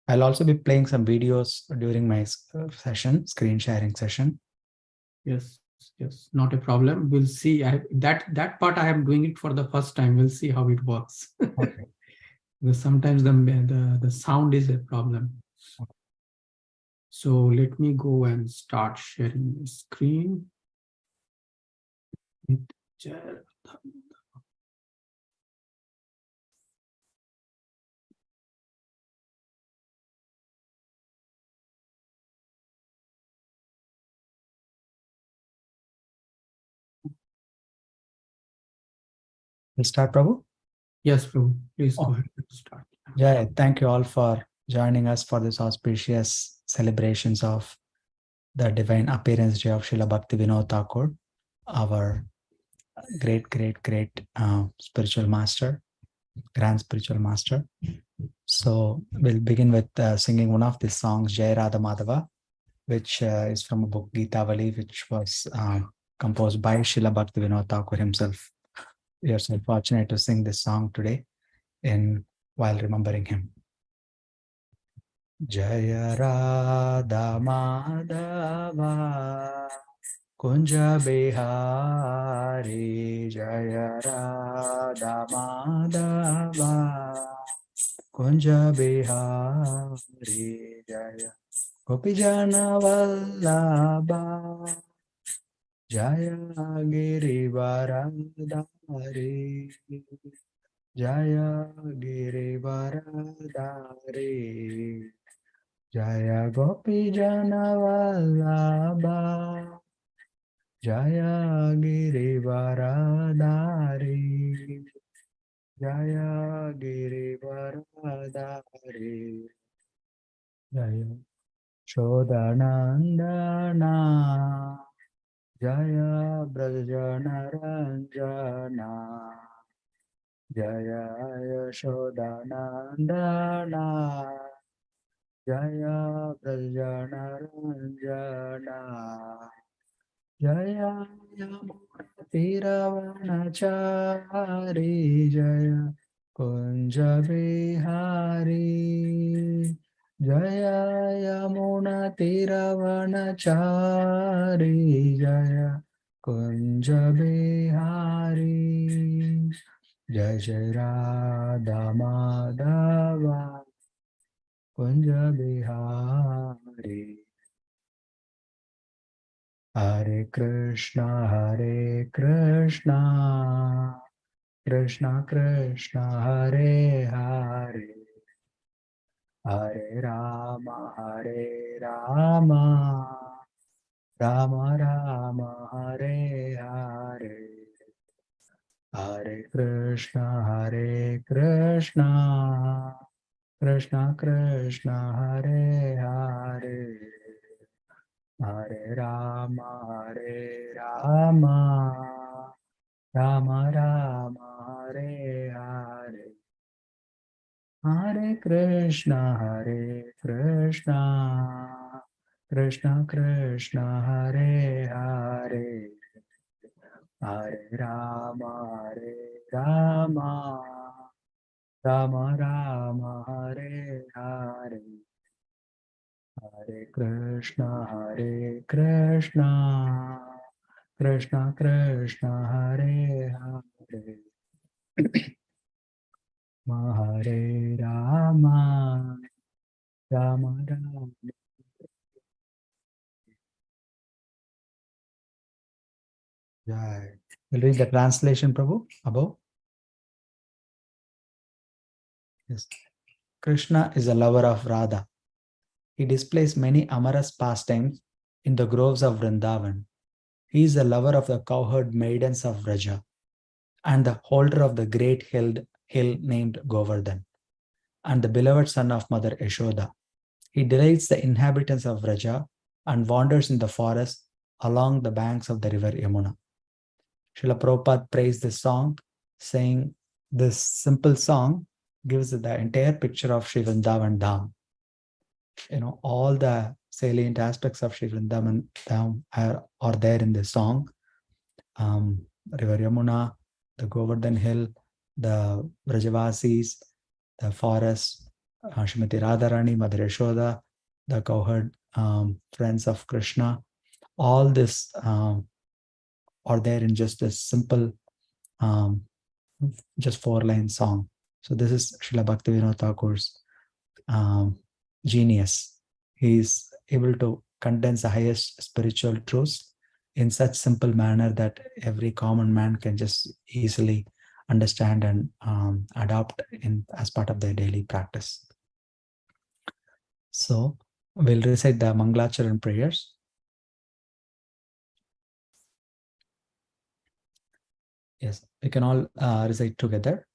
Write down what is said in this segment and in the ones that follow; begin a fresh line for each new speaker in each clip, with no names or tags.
I'll also be playing some videos during my session, screen sharing session.
Yes, yes, not a problem. We'll see. That part I am doing it for the first time. We'll see how it works.
Okay.
Because sometimes the sound is a problem.
Okay.
So let me go and start sharing the screen.
We'll start, Prabhu.
Yes, Prabhu. Please
Oh.
go ahead and start.
Jai, thank you all for joining us for this auspicious celebrations of the divine appearance day of Srila Bhaktivinoda Thakur, our great spiritual master, grand spiritual master. So we'll begin with singing one of the songs, Jai Radha Madhava, which is from a book Gitavali, which was composed by Srila Bhaktivinoda Thakur himself. We are so fortunate to sing this song today while remembering him. Jaya Radha Madhava Kunja Bihari, Jaya Radha Madhava Kunja Bihari, Jaya Gopijana Vallabha, Jaya Girivaradhari, Jaya Girivaradhari, Jaya Gopijana Vallabha, Jaya Girivaradhari, Jaya Girivaradhari, Jaya Shodanandana, Jaya Brajana Ranjana, Jaya Yashodanandana, Jaya Brajana Ranjana, Jaya Tiravanachari, Jaya Kunja Vihari, Jaya Yamuna Tiravanachari, Jaya Kunja Vihari, Jai Jai Radha Madhava Kunja Vihari. Hare Krishna, Krishna Krishna, Hare Hare, Hare Rama, Rama Rama, Hare Hare, Hare Krishna, Krishna Krishna, Hare Hare, Hare Rama, Rama Rama, Hare Hare, Hare Krishna, Krishna Krishna, Hare Hare, Hare Rama, Rama Rama, Hare Hare, Hare Krishna, Krishna Krishna, Hare Hare, Hare Rama, Rama Rama. Jai. We'll read the translation, Prabhu, above. Yes. Krishna is a lover of Radha. He displays many amorous pastimes in the groves of Vrindavan. He is a lover of the cowherd maidens of Vraja and the holder of the great hill named Govardhan and the beloved son of Mother Yashoda. He delights the inhabitants of Vraja and wanders in the forest along the banks of the river Yamuna. Srila Prabhupada praised this song, saying this simple song gives the entire picture of Sri Vrindavan Dham. All the salient aspects of Sri Vrindavan Dham are there in this song. River Yamuna, the Govardhan Hill, the Vrajavasis, the forest, Srimati Radharani, Mother Yashoda, the cowherd friends of Krishna. All this are there in just this simple, just 4-line song. So this is Srila Bhaktivinoda Thakur's genius. He's able to condense the highest spiritual truths in such simple manner that every common man can just easily understand and adopt as part of their daily practice. So we'll recite the Mangalacharan prayers. Yes, we can all recite together.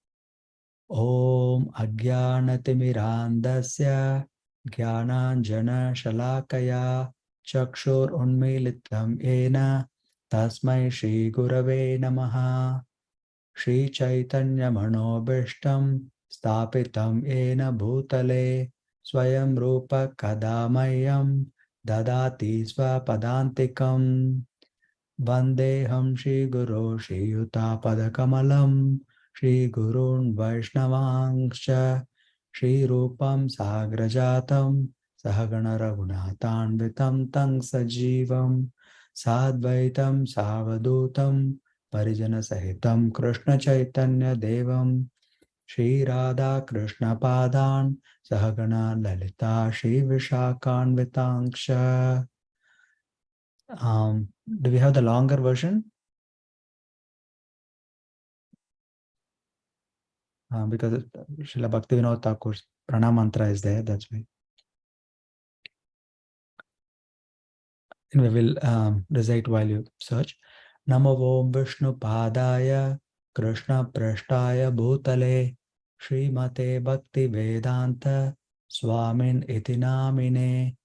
Om Ajnanatimirandasya Jnananjana Shalakaya Chakshur Unmilitam Ena Tasmai Shri Gurave Namaha. Shri Chaitanya Manobishtam Stapitam Ena Bhutale Swayam Rupa Kadamayam Dadati Swapadantikam. Vandeham Shri Guru Shri Yuta Padakamalam Shri Gurun Vaishnavanksha Shri Rupam Sagrajatam Sahagana Raghunatanvitam Tang Sajivam Sadvaitam Savadutam Parijana Sahitam Krishna Chaitanya Devam Shri Radha Krishna Padan Sahagana Lalita Shri Vishakanvitangsha. Do we have the longer version? Because Srila Bhaktivinoda Thakur's pranam mantra is there, that's why. And we will recite while you search. Namo Om Vishnu Padaya Krishna Prashtaya Bhutale Srimate Bhakti Vedanta Swamin Iti Namine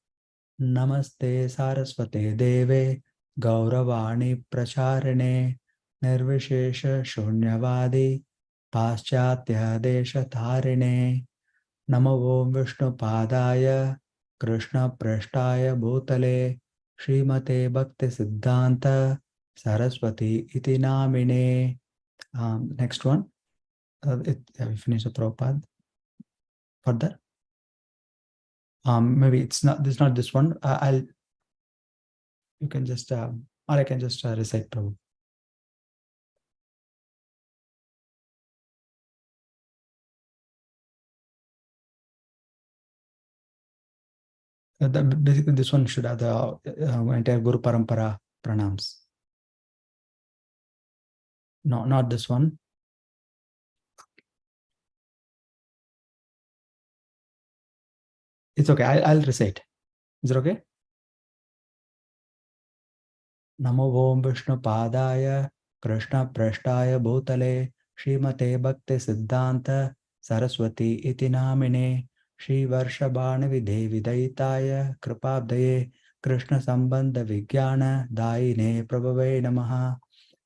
Namaste Saraswate Deve Gauravani Pracharine Nirvishesha Shunyavadi Paschatya Desha Tarine Namo Om Vishnu Padaya Krishna Prashtaya Bhutale Srimate Bhakti Siddhanta Saraswati Iti Namine. Next one. We finished the Prabhupada. Further. Maybe it's not this one. You can just or I can just recite Prabhu. Basically, this one should have the entire Guru Parampara pranams. No, not this one. It's okay. I'll recite. Is it okay? Namo Om Vishnu Padaya Krishna Prashtaya Bhutale Srimate Bhakti Siddhanta Saraswati Iti Namine Shri Varshabhana Vidhe Vidaitaya Kripabdaye Krishna Sambandha Vijnana Daine Prabhave Namaha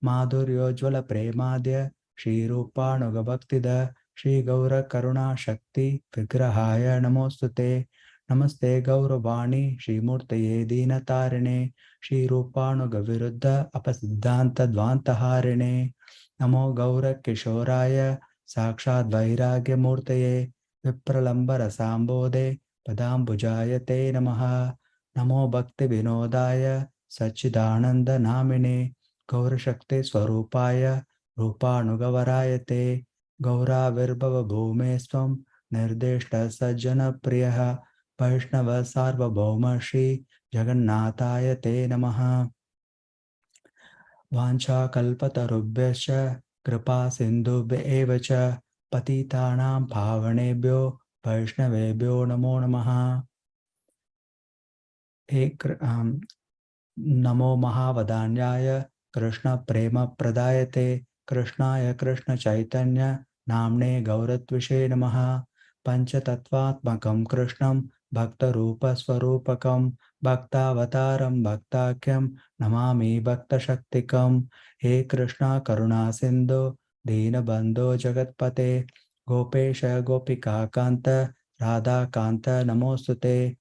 Madhuryojvala Premadya Shri Rupanuga Bhaktida Shri Gaura Karuna Shakti Vigrahaya Namostute Namaste Gauravani Shri Murtaye Dinatarine Shri Rupanuga Viruddha Apasiddhanta Dvantaharine Namo Gaura Kishoraya Sakshad Vairagya Murtaye Vipralambara Sambode Padambujaya Te Namaha Namo Bhakti Vinodaya Sachidananda Namine Gaura Shakti Swarupaya Rupanugavaraya Te Gaura Virbhava Bhumesvam Nirdeshta Sajjana Priyaha Vaishnava Sarvabhauma Shri Jagannataya Te Namaha Vancha Kalpatarubhyascha Kripa Sindhubhya eva cha Patitanam Bhavanebhyo Vaishnavebhyo Namo Namaha Namo Mahavadanyaya Krishna Prema Pradayate Krishnaya Krishna Chaitanya Namne Gauratvishe Namaha Panchatattvatmakam Krishnam Bhakta Rupa Swarupakam Bhaktavataram Bhaktakyam Namami Bhakta Shaktikam He Krishna Karuna Sindhu Dina Bandho Jagatpate Gopesha Gopika Kanta Radha Kanta Namostute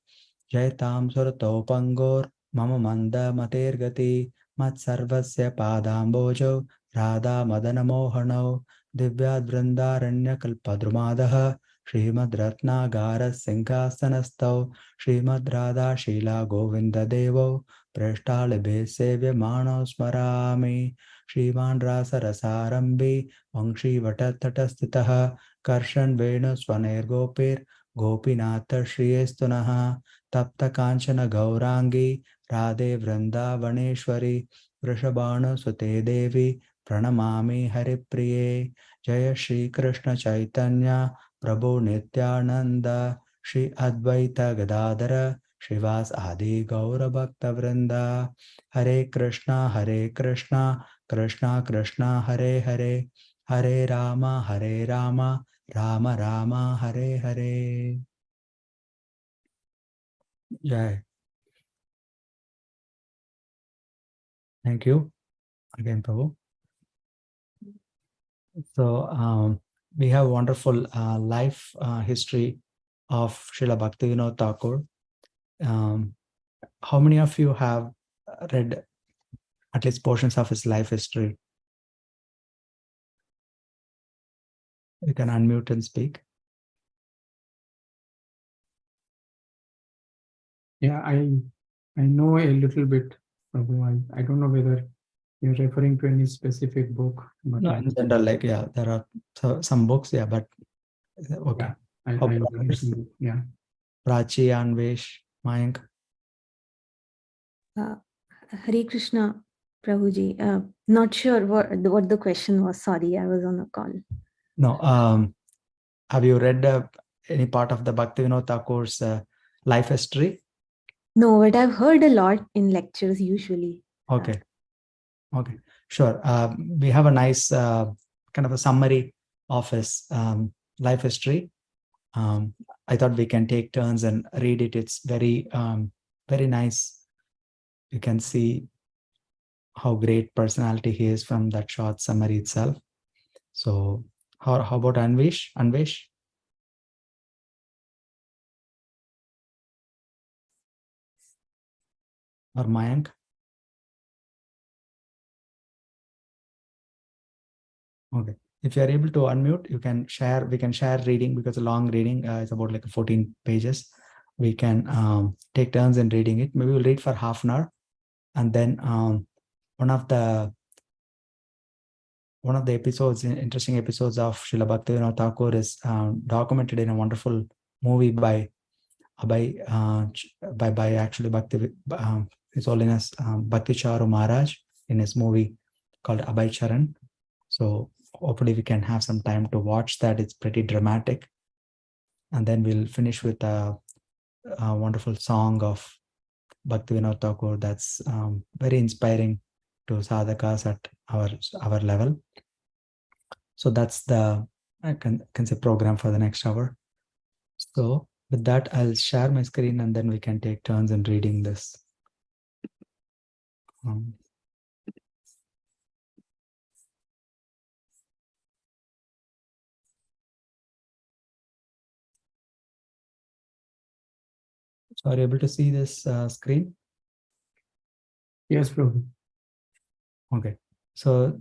Jaitam Suratopangor Mama Manda Matergati Mat Sarvasya Padambojo Radha Madana Mohano Divyad Vrindaranya Kalpadrumadaha Srimad Ratnagara Singhasanastau Srimad Radha Shila Govinda Devo Prashtalibe Sevyamano Smarami Shriman Rasa Rasarambi Vangshi Vatattatastitaha Karshan Venu Swaner Gopir Gopinatha Shriyestunaha Tapta Kanchana Gaurangi Radhe Vrindavaneshwari Vrishabhanu Sute Devi Pranamami Haripriye Jaya Shri Krishna Chaitanya Prabhu Nityananda Shri Advaita Gadadara Shivas Adi Gaura Bhakta Vrinda Hare Krishna Krishna Krishna Hare Hare Hare Rama Rama Rama Hare Hare. Jai. Thank you again, Prabhu. So we have wonderful life history of Srila Bhaktivinoda Thakur. How many of you have read at least portions of his life history? You can unmute and speak.
Yeah, I know a little bit, Prabhu. I don't know whether you're referring to any specific book, but
No, in general, like, yeah, there are some books, yeah, but okay.
yeah, I
How
know
about others?
yeah.
Prachi, Anvesh, Mayank?
Hare Krishna, Prabhuji. Not sure what the question was. Sorry, I was on a call.
No, have you read any part of the Bhaktivinoda Thakur's life history?
No, but I've heard a lot in lectures usually.
Okay. Okay, sure. We have a nice kind of a summary of his life history. I thought we can take turns and read it. It's very, very nice. You can see how great personality he is from that short summary itself. So how about Anvesh? Anvesh? Or Mayank? Okay. If you are able to unmute, you can share. We can share reading because a long reading is about like 14 pages. We can take turns in reading it. Maybe we'll read for half an hour, and then one of the episodes, interesting episodes of Srila Bhaktivinoda Thakur is documented in a wonderful movie by actually Bhakti His Holiness Bhakti Charu Maharaj in his movie called Abhay Charan. So hopefully we can have some time to watch that. It's pretty dramatic. And then we'll finish with a wonderful song of Bhaktivinoda Thakur that's very inspiring to sadhakas at our level. So that's the, I can say, program for the next hour. So with that, I'll share my screen and then we can take turns in reading this. So are you able to see this screen?
Yes, Prabhu.
Okay. So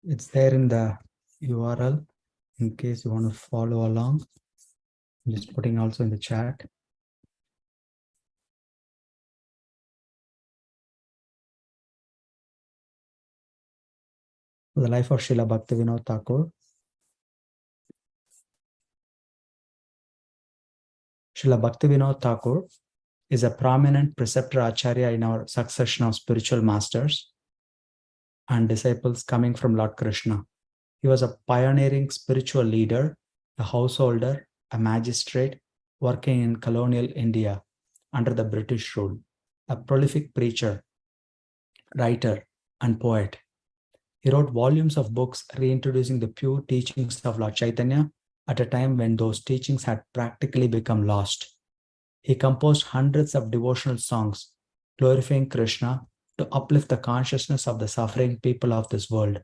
it's there in the URL in case you want to follow along. I'm just putting also in the chat. The life of Srila Bhaktivinoda Thakur. Srila Bhaktivinoda Thakur is a prominent preceptor acharya in our succession of spiritual masters and disciples coming from Lord Krishna. He was a pioneering spiritual leader, a householder, a magistrate working in colonial India under the British rule, a prolific preacher, writer, and poet. He wrote volumes of books reintroducing the pure teachings of Lord Chaitanya at a time when those teachings had practically become lost. He composed hundreds of devotional songs glorifying Krishna to uplift the consciousness of the suffering people of this world.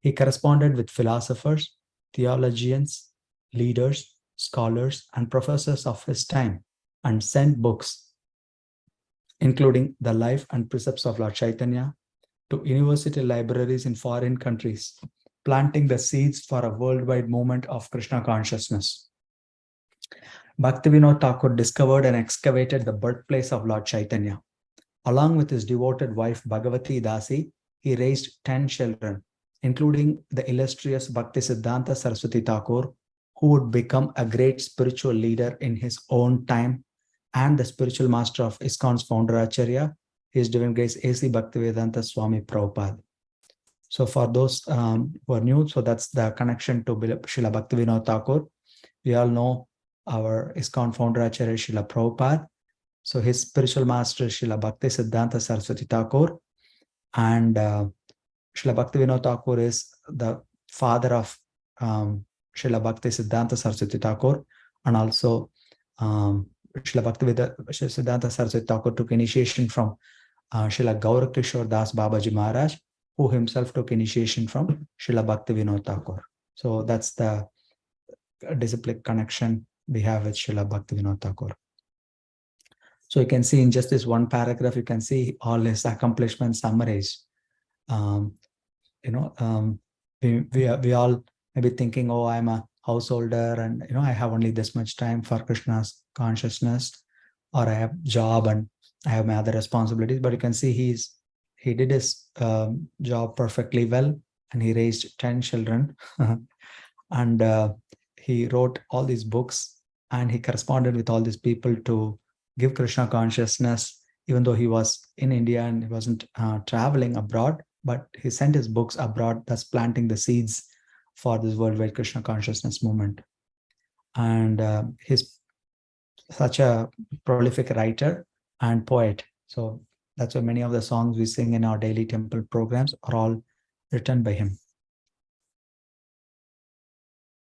He corresponded with philosophers, theologians, leaders, scholars, and professors of his time and sent books, including The Life and Precepts of Lord Chaitanya, to university libraries in foreign countries, planting the seeds for a worldwide movement of Krishna consciousness. Bhaktivinoda Thakur discovered and excavated the birthplace of Lord Chaitanya. Along with his devoted wife Bhagavati Dasi, he raised 10 children, including the illustrious Bhakti Siddhanta Saraswati Thakur, who would become a great spiritual leader in his own time and the spiritual master of ISKCON's founder Acharya, His Divine Grace A.C. Bhaktivedanta Swami Prabhupada. So for those who are new, so that's the connection to Srila Bhaktivinoda Thakur. We all know our ISKCON founder Acharya Srila Prabhupada. So his spiritual master Srila Bhakti Siddhanta Saraswati Thakur, and Srila Bhaktivinoda Thakur is the father of Srila Bhakti Siddhanta Saraswati Thakur, and also Srila Siddhanta Saraswati Thakur took initiation from Srila Gaurakishore Das Babaji Maharaj, who himself took initiation from Srila Bhaktivinoda Thakur. So that's the discipline connection we have with Srila Bhaktivinoda Thakur. So you can see in just this one paragraph, you can see all his accomplishments summarized. We all may be thinking, oh, I'm a householder and I have only this much time for Krishna's consciousness, or I have job and I have my other responsibilities. But you can see he did his job perfectly well, and he raised 10 children and he wrote all these books, and he corresponded with all these people to give Krishna consciousness, even though he was in India and he wasn't traveling abroad, but he sent his books abroad, thus planting the seeds for this worldwide Krishna consciousness movement. And he's such a prolific writer and poet. So that's why many of the songs we sing in our daily temple programs are all written by him.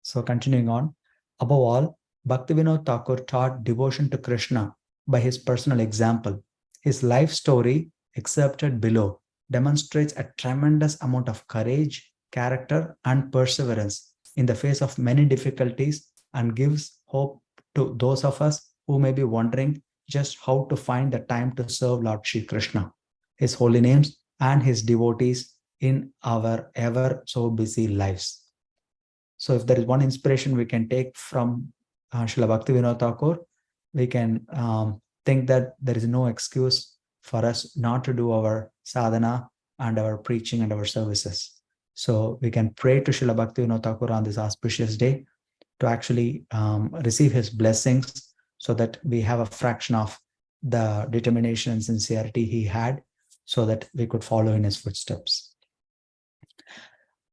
So continuing on, above all, Bhaktivinoda Thakur taught devotion to Krishna by his personal example. His life story, excerpted below, demonstrates a tremendous amount of courage, character, and perseverance in the face of many difficulties, and gives hope to those of us who may be wondering just how to find the time to serve Lord Shri Krishna, his holy names, and his devotees in our ever so busy lives. So if there is one inspiration we can take from Srila Bhaktivinoda Thakur, we can think that there is no excuse for us not to do our sadhana and our preaching and our services. So we can pray to Srila Bhaktivinoda Thakur on this auspicious day to actually receive his blessings, so that we have a fraction of the determination and sincerity he had, so that we could follow in his footsteps.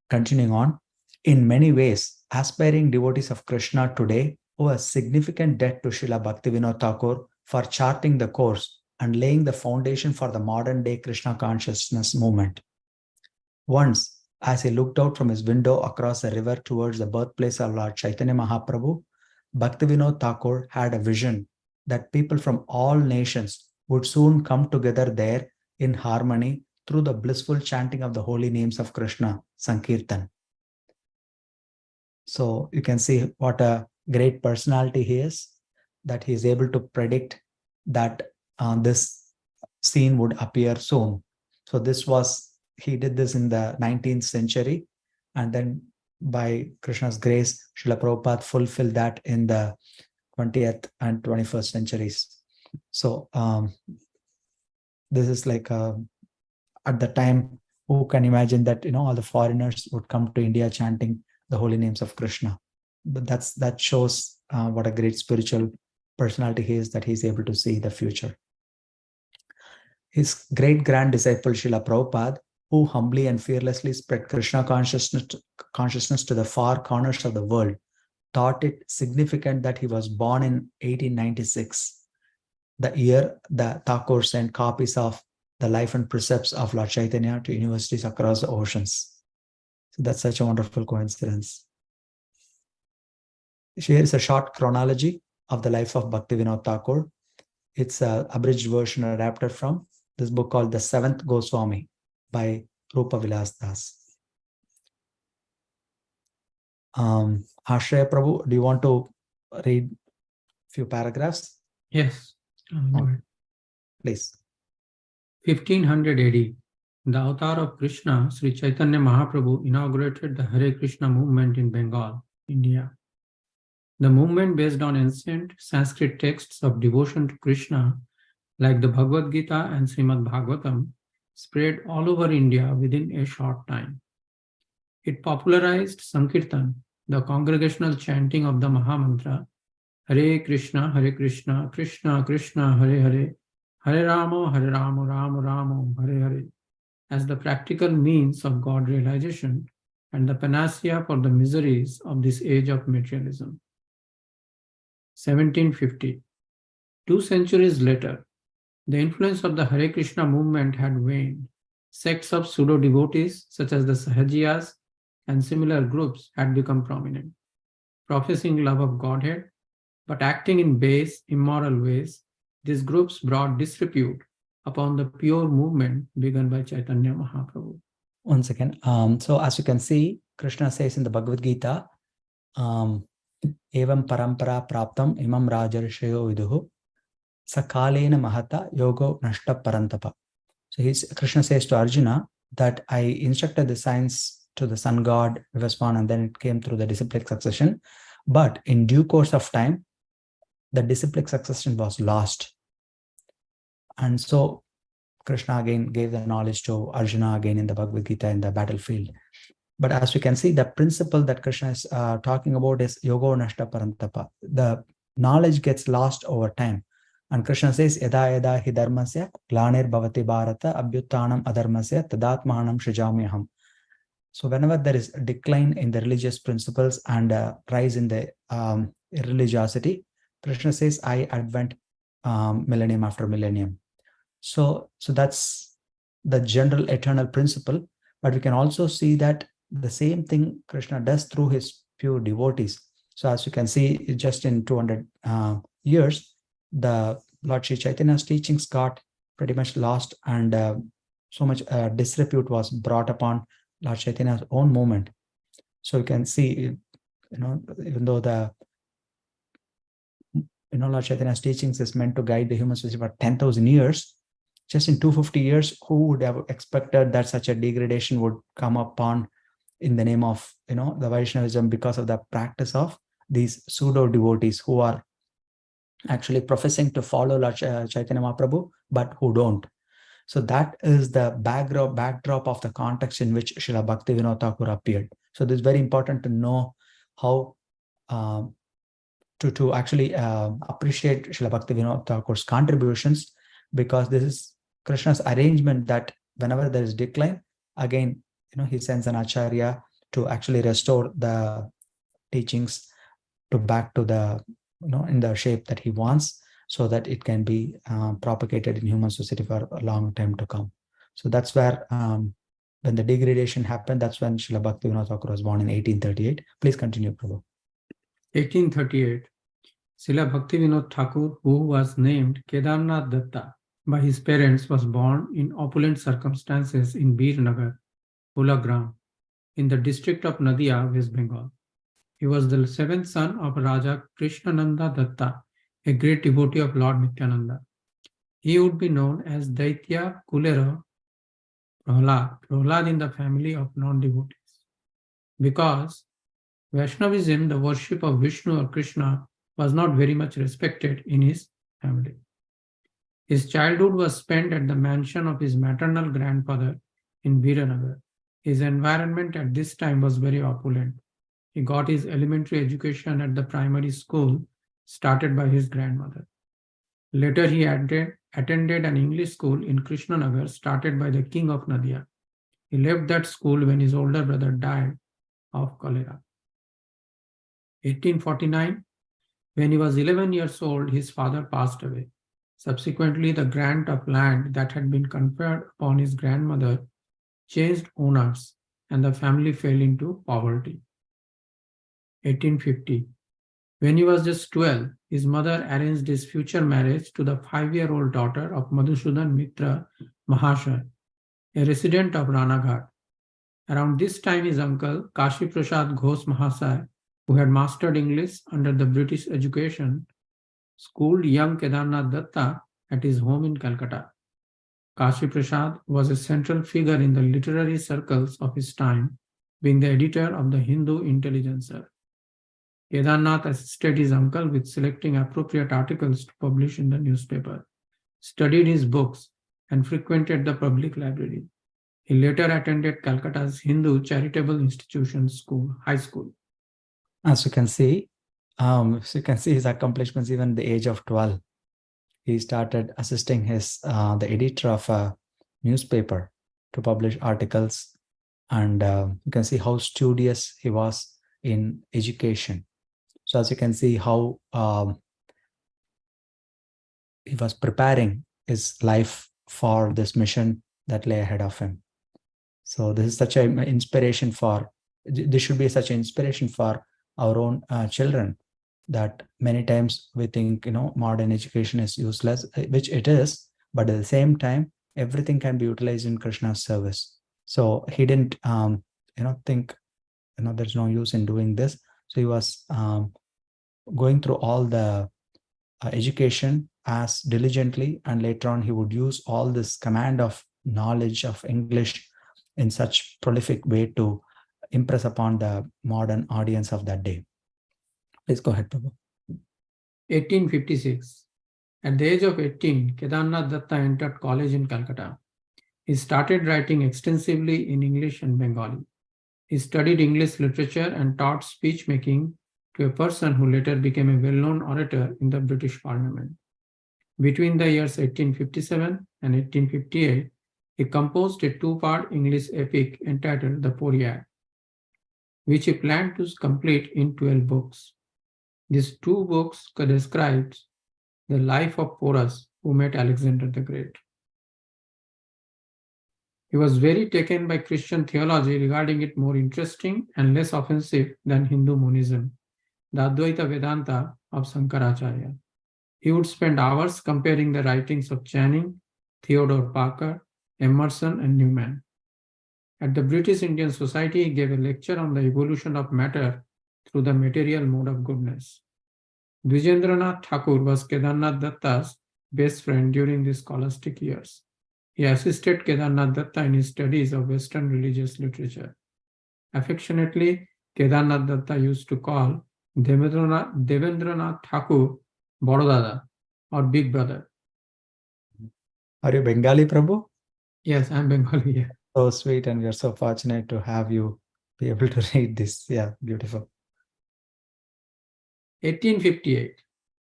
Continuing on, in many ways, aspiring devotees of Krishna today owe a significant debt to Srila Bhaktivinoda Thakur for charting the course and laying the foundation for the modern day Krishna consciousness movement. Once, as he looked out from his window across the river towards the birthplace of Lord Chaitanya Mahaprabhu, Bhaktivinoda Thakur had a vision that people from all nations would soon come together there in harmony through the blissful chanting of the holy names of Krishna, Sankirtan. So you can see what a great personality he is, that he is able to predict that this scene would appear soon. So he did this in the 19th century, and then by Krishna's grace, Srila Prabhupada fulfilled that in the 20th and 21st centuries. So this is like at the time, who can imagine that all the foreigners would come to India chanting the holy names of Krishna? But that shows what a great spiritual personality he is, that he's able to see the future. His great grand disciple Srila Prabhupada, who humbly and fearlessly spread Krishna consciousness to the far corners of the world, thought it significant that he was born in 1896, the year the Thakur sent copies of the life and precepts of Lord Chaitanya to universities across the oceans. So that's such a wonderful coincidence. Here is a short chronology of the life of Bhaktivinoda Thakur. It's an abridged version adapted from this book called The Seventh Goswami by Rupa Vilas Das. Ashraya Prabhu, do you want to read a few paragraphs?
Yes, go ahead.
Please.
1500 AD, the avatar of Krishna, Sri Chaitanya Mahaprabhu, inaugurated the Hare Krishna movement in Bengal, India. The movement, based on ancient Sanskrit texts of devotion to Krishna, like the Bhagavad Gita and Srimad Bhagavatam, spread all over India within a short time. It popularized Sankirtan, the congregational chanting of the Mahamantra, Hare Krishna, Krishna Krishna, Hare Hare, Hare Rama, Rama Rama, Hare Hare, as the practical means of God realization and the panacea for the miseries of this age of materialism. 1750. 2 centuries later, the influence of the Hare Krishna movement had waned. Sects of pseudo-devotees, such as the Sahajiyas and similar groups, had become prominent, professing love of Godhead, but acting in base, immoral ways. These groups brought disrepute upon the pure movement begun by Chaitanya Mahaprabhu.
Once again, so as you can see, Krishna says in the Bhagavad Gita, evam parampara praptam imam rajarshayo viduhu sakalena mahata yogo nashta parantapa. So Krishna says to Arjuna that I instructed the science to the sun god Vivasvan, and then it came through the disciplic succession. But in due course of time, the disciplic succession was lost. And so Krishna again gave the knowledge to Arjuna again in the Bhagavad Gita in the battlefield. But as we can see, the principle that Krishna is talking about is yogo nashta parantapa. The knowledge gets lost over time. And Krishna says, yada yada hi dharmasya glanir bhavati bharata abhyuttanam adharmasya tadatmanam shrijamyaham. So whenever there is a decline in the religious principles and a rise in the religiosity, Krishna says, I advent millennium after millennium. So that's the general eternal principle. But we can also see that the same thing Krishna does through his pure devotees. So as you can see, just in 200 years, the Lord Sri Chaitanya's teachings got pretty much lost, and so much disrepute was brought upon Lord Chaitanya's own movement. So you can see, even though Lord Chaitanya's teachings is meant to guide the human society for 10,000 years, just in 250 years, who would have expected that such a degradation would come upon in the name of, the Vaishnavism, because of the practice of these pseudo devotees who are actually professing to follow Lord Chaitanya Mahaprabhu, but who don't. So that is the backdrop of the context in which Srila Bhaktivinoda Thakur appeared. So this is very important to know how to actually appreciate Srila Bhaktivinoda Thakur's contributions, because this is Krishna's arrangement that whenever there is decline, again, he sends an acharya to actually restore the teachings to back to the, in the shape that he wants, so that it can be propagated in human society for a long time to come. So that's where, when the degradation happened, that's when Srila Bhaktivinoda Thakur was born in 1838. Please continue, Prabhu.
1838, Srila Bhaktivinoda Thakur, who was named Kedarnath Datta by his parents, was born in opulent circumstances in Birnagar, Ulagram, in the district of Nadia, West Bengal. He was the seventh son of Raja Krishnananda Datta, a great devotee of Lord Nityananda. He would be known as Daitya Kulera Prahlad in the family of non-devotees. Because Vaishnavism, the worship of Vishnu or Krishna, was not very much respected in his family. His childhood was spent at the mansion of his maternal grandfather in Viranagar. His environment at this time was very opulent. He got his elementary education at the primary school started by his grandmother. Later, he attended an English school in Krishnanagar started by the king of Nadia. He left that school when his older brother died of cholera. 1849, when he was 11 years old, his father passed away. Subsequently, the grant of land that had been conferred upon his grandmother changed owners, and the family fell into poverty. 1850. When he was just 12, his mother arranged his future marriage to the 5-year-old daughter of Madhusudan Mitra Mahasaya, a resident of Ranaghat. Around this time, his uncle, Kashi Prasad Ghosh Mahasaya, who had mastered English under the British education, schooled young Kedarnath Datta at his home in Calcutta. Kashi Prasad was a central figure in the literary circles of his time, being the editor of the Hindu Intelligencer. Kedarnath assisted his uncle with selecting appropriate articles to publish in the newspaper, studied his books, and frequented the public library. He later attended Calcutta's Hindu Charitable Institution School, High School.
As you can see, his accomplishments even at the age of 12. He started assisting the editor of a newspaper to publish articles, and you can see how studious he was in education. So as you can see how he was preparing his life for this mission that lay ahead of him. So this is such an inspiration this should be such an inspiration for our own children, that many times we think, modern education is useless, which it is, but at the same time, everything can be utilized in Krishna's service. So he didn't, think, there's no use in doing this. So he was going through all the education as diligently, and later on he would use all this command of knowledge of English in such prolific way to impress upon the modern audience of that day. Please go ahead, Prabhu.
1856. At the age of 18, Kedarnath Datta entered college in Calcutta. He started writing extensively in English and Bengali. He studied English literature and taught speech making to a person who later became a well-known orator in the British Parliament. Between the years 1857 and 1858, he composed a two-part English epic entitled The Poriad, which he planned to complete in 12 books. These two books describe the life of Porus, who met Alexander the Great. He was very taken by Christian theology, regarding it more interesting and less offensive than Hindu monism, the Advaita Vedanta of Sankaracharya. He would spend hours comparing the writings of Channing, Theodore Parker, Emerson, and Newman. At the British Indian Society, he gave a lecture on the evolution of matter through the material mode of goodness. Dwijendranath Thakur was Kedarnath Datta's best friend during these scholastic years. He assisted Kedarnath Datta in his studies of Western religious literature. Affectionately, Kedarnath Datta used to call Devendranath Thakur Borodada, or Big Brother.
Are you Bengali, Prabhu?
Yes, I'm Bengali. Yeah.
So sweet, and we are so fortunate to have you be able to read this. Yeah, beautiful.
1858.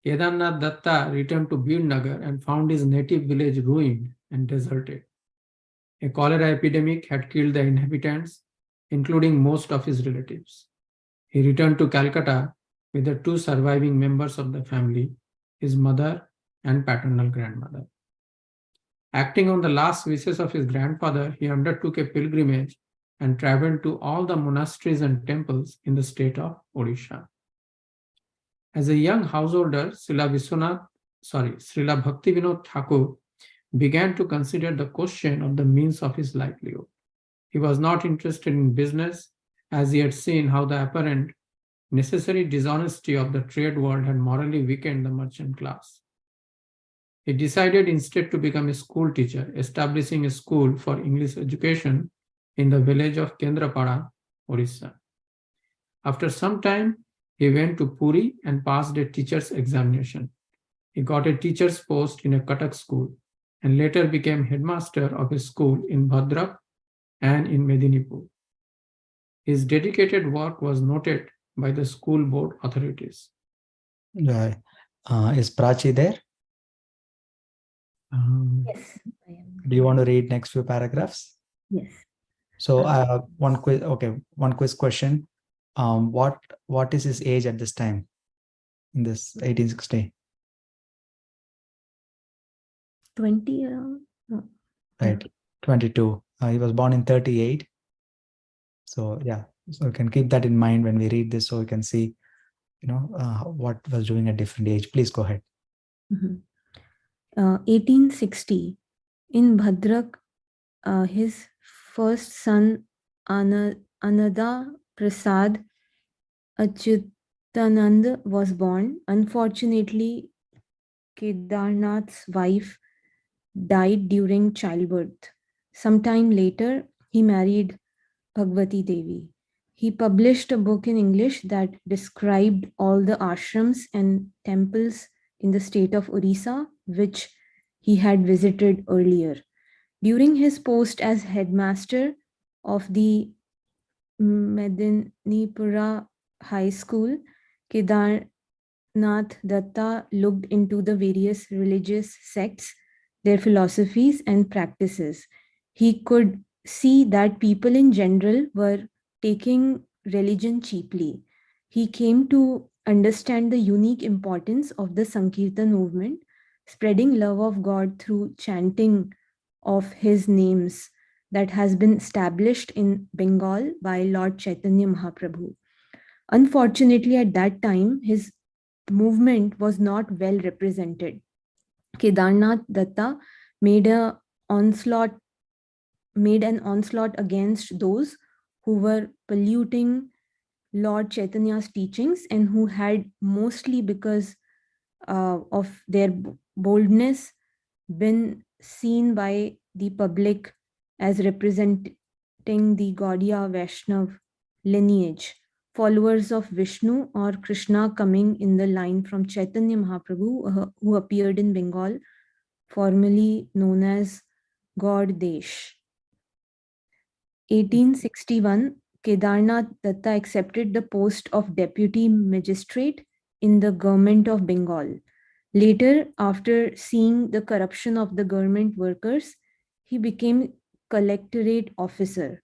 Kedarnath Datta returned to Birnagar and found his native village ruined and deserted. A cholera epidemic had killed the inhabitants, including most of his relatives. He returned to Calcutta with the two surviving members of the family, his mother and paternal grandmother. Acting on the last wishes of his grandfather, he undertook a pilgrimage and traveled to all the monasteries and temples in the state of Odisha. As a young householder, Srila Bhaktivinoda Thakur began to consider the question of the means of his livelihood. He was not interested in business, as he had seen how the apparent necessary dishonesty of the trade world had morally weakened the merchant class. He decided instead to become a school teacher, establishing a school for English education in the village of Kendrapada, Orissa. After some time, he went to Puri and passed a teacher's examination. He got a teacher's post in a Cuttack school and later became headmaster of a school in Bhadrak and in Medinipur. His dedicated work was noted by the school board authorities.
Is Prachi there?
Yes, I am.
Do you want to read next few paragraphs?
Yes.
So one quiz question. What is his age at this time in this 1860?
20 around? No.
Right, 22. He was born in 38. So yeah, so we can keep that in mind when we read this, so we can see, what was doing at different age. Please go ahead.
1860, in Bhadrak, his first son, Anada Prasad Achyutanand, was born. Unfortunately, Kedarnath's wife died during childbirth. Sometime later, he married Bhagwati Devi. He published a book in English that described all the ashrams and temples in the state of Orissa, which he had visited earlier. During his post as headmaster of the Medinipura High School, Kedarnath Datta looked into the various religious sects, their philosophies and practices. He could see that people in general were taking religion cheaply. He came to understand the unique importance of the Sankirtan movement, spreading love of God through chanting of his names that has been established in Bengal by Lord Chaitanya Mahaprabhu. Unfortunately, at that time, his movement was not well represented. Kedarnath Datta made a onslaught made an onslaught against those who were polluting Lord Chaitanya's teachings and who had mostly because of their boldness been seen by the public as representing the Gaudiya Vaishnav lineage, followers of Vishnu or Krishna coming in the line from Chaitanya Mahaprabhu, who appeared in Bengal, formerly known as God Desh. 1861, Kedarnath Datta accepted the post of deputy magistrate in the government of Bengal. Later, after seeing the corruption of the government workers, he became collectorate officer.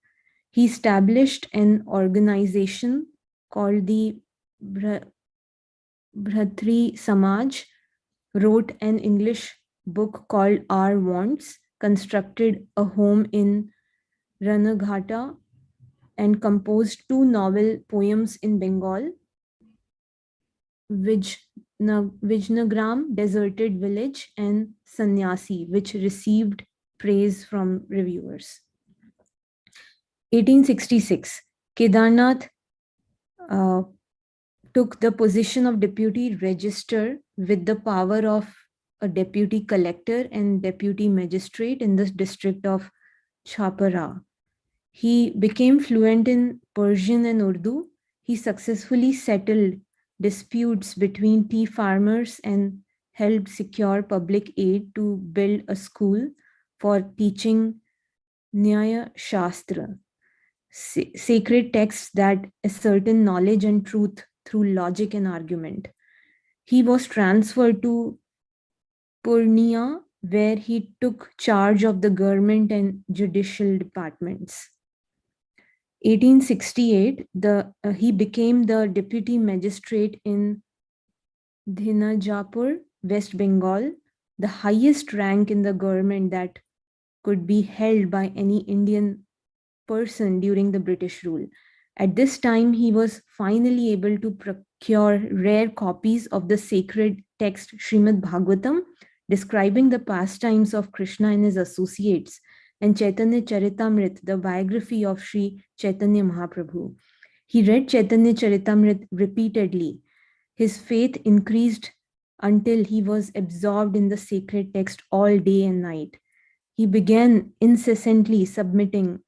He established an organization called the Bhratri Samaj, wrote an English book called Our Wants, constructed a home in Ranaghata, and composed two novel poems in Bengal, Vijnagram, Deserted Village, and Sannyasi, which received praise from reviewers. 1866, Kedarnath took the position of deputy register with the power of a deputy collector and deputy magistrate in the district of Chhapara. He became fluent in Persian and Urdu. He successfully settled disputes between tea farmers and helped secure public aid to build a school for teaching Nyaya Shastra, sacred texts that ascertain knowledge and truth through logic and argument. He was transferred to Purnia, where he took charge of the government and judicial departments. 1868, he became the deputy magistrate in Dhinajapur, West Bengal, the highest rank in the government that could be held by any Indian person during the British rule. At this time, he was finally able to procure rare copies of the sacred text Srimad Bhagavatam, describing the pastimes of Krishna and his associates, and Chaitanya Charitamrit, the biography of Sri Chaitanya Mahaprabhu. He read Chaitanya Charitamrit repeatedly. His faith increased until he was absorbed in the sacred text all day and night. He began incessantly submitting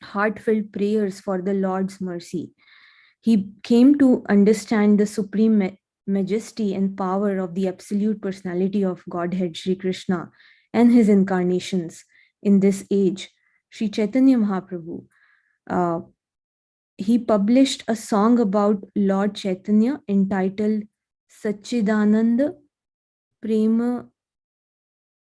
heartfelt prayers for the Lord's mercy. He came to understand the supreme majesty and power of the absolute personality of Godhead, Sri Krishna, and his incarnations in this age, Sri Chaitanya Mahaprabhu. He published a song about Lord Chaitanya entitled Sachidananda Prema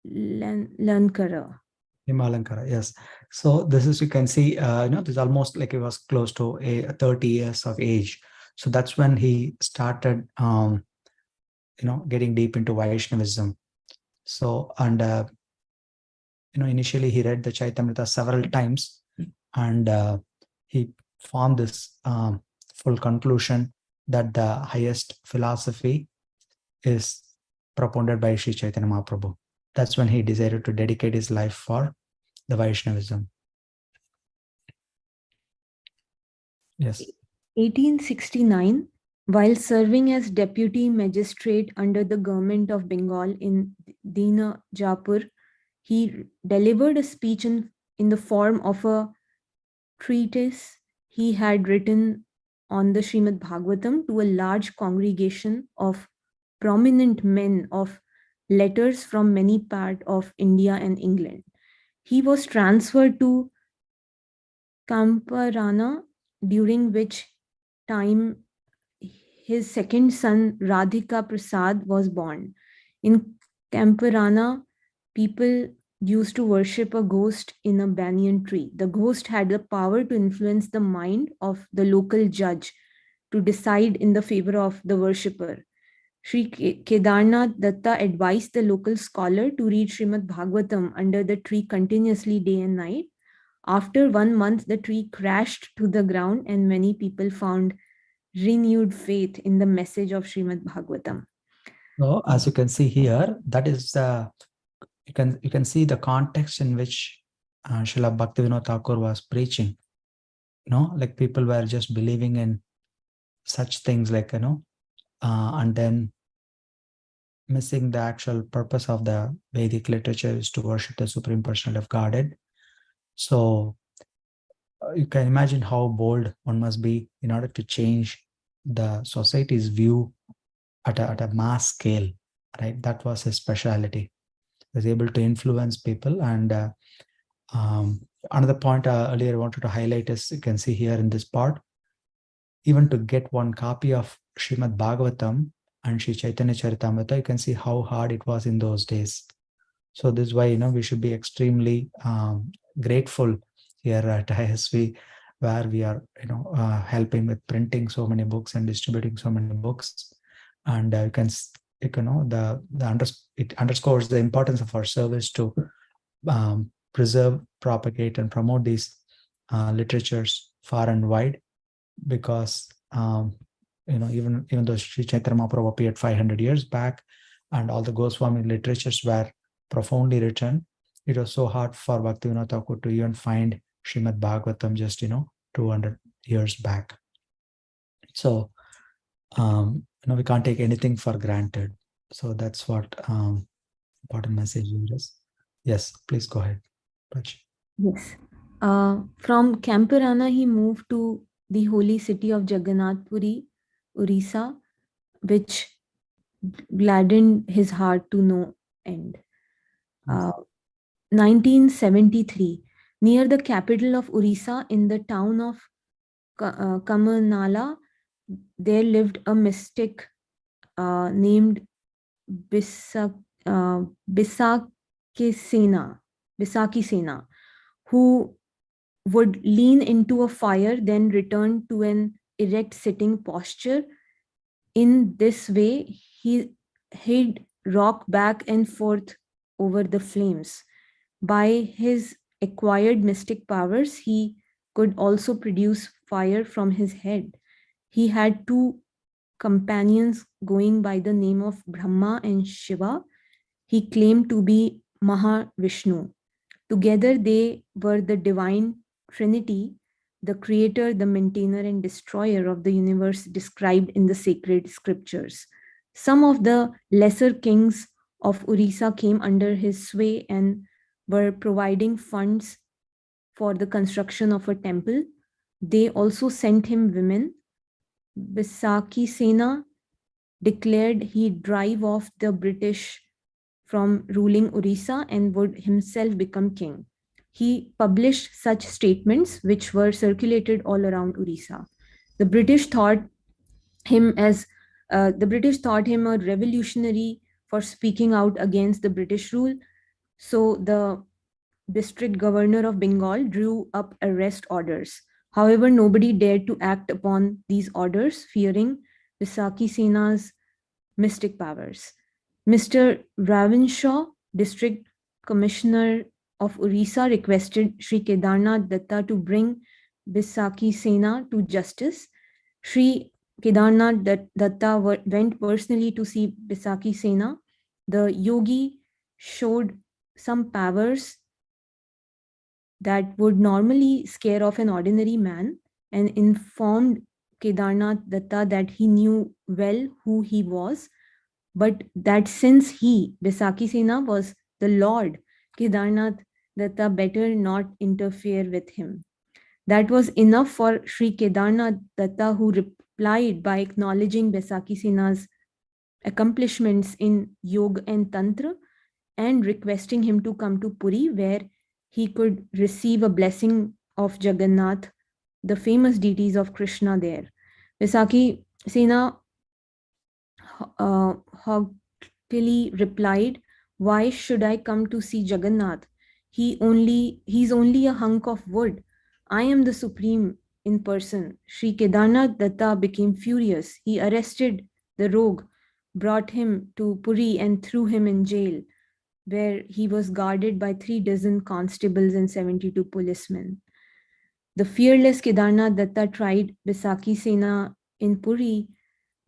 Lankara.
Himalankara, yes. So this is, you can see, this is almost like he was close to 30 years of age. So that's when he started, getting deep into Vaishnavism. So, and, initially he read the Chaitamrita several times, and he formed this full conclusion that the highest philosophy is propounded by Sri Chaitanya Mahaprabhu. That's when he decided to dedicate his life for the Vaishnavism. Yes.
1869, while serving as deputy magistrate under the government of Bengal in Dhinajapur, he delivered a speech in the form of a treatise. he had written on the Srimad Bhagavatam to a large congregation of prominent men of letters from many parts of India and England. He was transferred to Kamparana, during which time his second son Radhika Prasad was born. In Kamparana, people used to worship a ghost in a banyan tree. The ghost had the power to influence the mind of the local judge to decide in the favor of the worshipper. Sri Kedarnath Datta advised the local scholar to read Srimad Bhagavatam under the tree continuously day and night. After 1 month, the tree crashed to the ground, and many people found renewed faith in the message of Srimad Bhagavatam.
So as you can see here, that is you can see the context in which Srila Bhaktivinoda Thakur was preaching. Like people were just believing in such things, like and then missing the actual purpose of the Vedic literature is to worship the Supreme Personality of Godhead. So you can imagine how bold one must be in order to change the society's view at a mass scale, right? That was his speciality. He was able to influence people. And another point earlier I wanted to highlight is, you can see here in this part, even to get one copy of Srimad Bhagavatam and Sri Chaitanya Charitamrita, you can see how hard it was in those days. So this is why, we should be extremely grateful here at ISV, where we are, helping with printing so many books and distributing so many books. And it underscores the importance of our service to preserve, propagate, and promote these literatures far and wide, because even though Sri Chaitanya Mahaprabhu appeared 500 years back, and all the Goswami literatures were profoundly written, it was so hard for Bhaktivinoda Thakur to even find Srimad Bhagavatam just 200 years back. So we can't take anything for granted. So that's what important message here is. Yes, please go ahead, Prach.
Yes. From Kamparana, he moved to the holy city of Jagannath Puri, Orissa, which gladdened his heart to no end. 1973, near the capital of Orissa, in the town of Kamanala, there lived a mystic named Bisakisena, who would lean into a fire, then return to an erect sitting posture. In this way, he'd rock back and forth over the flames. By his acquired mystic powers, he could also produce fire from his head. He had two companions going by the name of Brahma and Shiva. He claimed to be Mahavishnu. Together, they were the divine trinity, the creator, the maintainer, and destroyer of the universe described in the sacred scriptures. Some of the lesser kings of Orissa came under his sway and were providing funds for the construction of a temple. They also sent him women. Bisakisena declared he'd drive off the British from ruling Orissa and would himself become king. He published such statements, which were circulated all around Orissa. The British thought him a revolutionary for speaking out against the British rule. So the district governor of Bengal drew up arrest orders. However, nobody dared to act upon these orders, fearing Visakisena's mystic powers. Mr. Ravenshaw, district commissioner of Orissa, requested Sri Kedarnath Datta to bring Bisakisena to justice. Sri Kedarnath Datta went personally to see Bisakisena. The yogi showed some powers that would normally scare off an ordinary man, and informed Kedarnath Datta that he knew well who he was, but that since he, Bisakisena, was the Lord, Kedarnath Datta better not interfere with him. That was enough for Sri Kedarnath Datta, who replied by acknowledging Baisakhi Sena's accomplishments in yoga and tantra and requesting him to come to Puri, where he could receive a blessing of Jagannath, the famous deities of Krishna there. Baisakhi Sena haughtily replied, "Why should I come to see Jagannath? He's only a hunk of wood. I am the supreme in person." Sri Kedarnath Datta became furious. He arrested the rogue, brought him to Puri, and threw him in jail, where he was guarded by 3 dozen constables and 72 policemen. The fearless Kedarnath Datta tried Baisakhi Sena in Puri.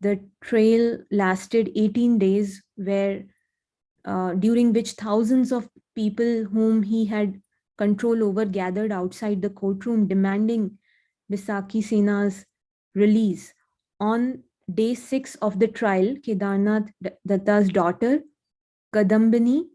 The trail lasted 18 days, during which thousands of people whom he had control over gathered outside the courtroom demanding Baisakhi Sena's release. On day 6 of the trial, Kedarnath Datta's daughter, Kadambini,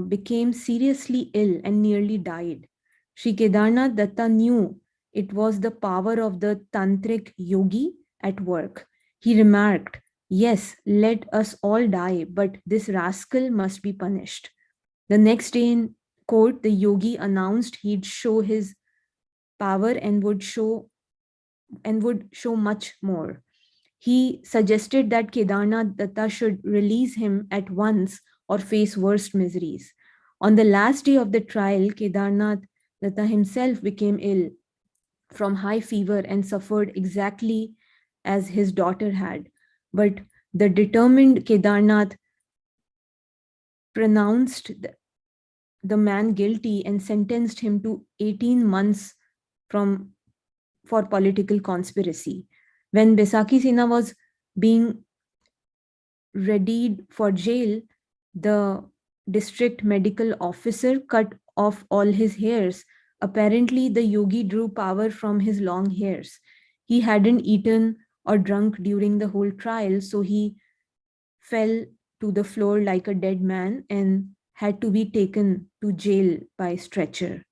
became seriously ill and nearly died. Sri Kedarnath Datta knew it was the power of the tantric yogi at work. He remarked, "Yes, let us all die, but this rascal must be punished." The next day in court, the yogi announced he'd show his power and would show much more. He suggested that Kedarnath Datta should release him at once or face worse miseries. On the last day of the trial, Kedarnath Datta himself became ill from high fever and suffered exactly as his daughter had. But the determined Kedarnath pronounced the man guilty and sentenced him to 18 months for political conspiracy. When Baisakhi Sena was being readied for jail, the district medical officer cut off all his hairs. Apparently, the yogi drew power from his long hairs. He hadn't eaten or drunk during the whole trial, so he fell to the floor like a dead man and had to be taken to jail by stretcher.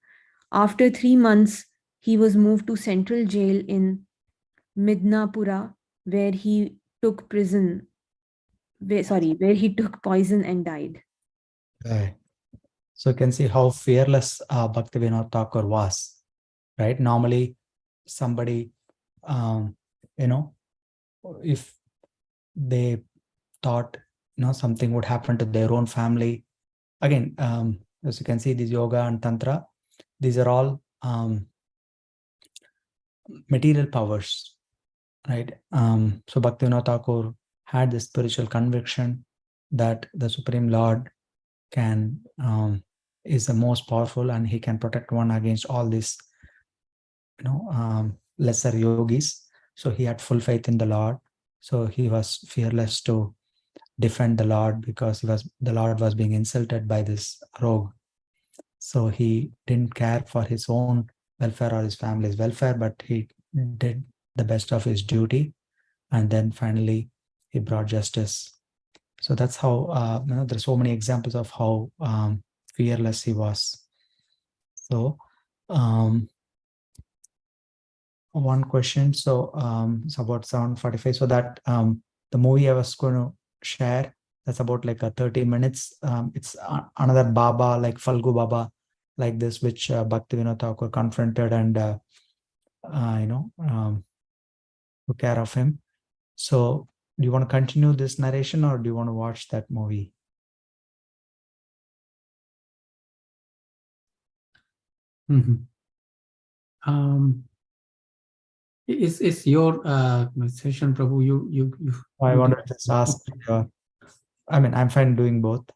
After 3 months, he was moved to central jail in Midnapura, where he took where he took poison and died.
Okay. So you can see how fearless Bhaktivinoda Thakur was, right? Normally, somebody, if they thought, something would happen to their own family. Again, as you can see, this yoga and tantra, these are all material powers, right? So Bhaktivinoda Thakur had this spiritual conviction that the Supreme Lord is the most powerful, and he can protect one against all these, lesser yogis. So he had full faith in the Lord. So he was fearless to defend the Lord, because the Lord was being insulted by this rogue. So he didn't care for his own welfare or his family's welfare, but he did the best of his duty. And then finally, he brought justice. So that's how, there's so many examples of how fearless he was. So one question. So it's about 7:45. So that the movie I was going to share, that's about like a 30 minutes. It's another Baba, like Falgu Baba, like this, which Bhaktivinoda Thakur confronted and took care of him. So do you want to continue this narration, or do you want to watch that movie?
It's your session, Prabhu. You
I wanted to just ask. I'm fine doing both.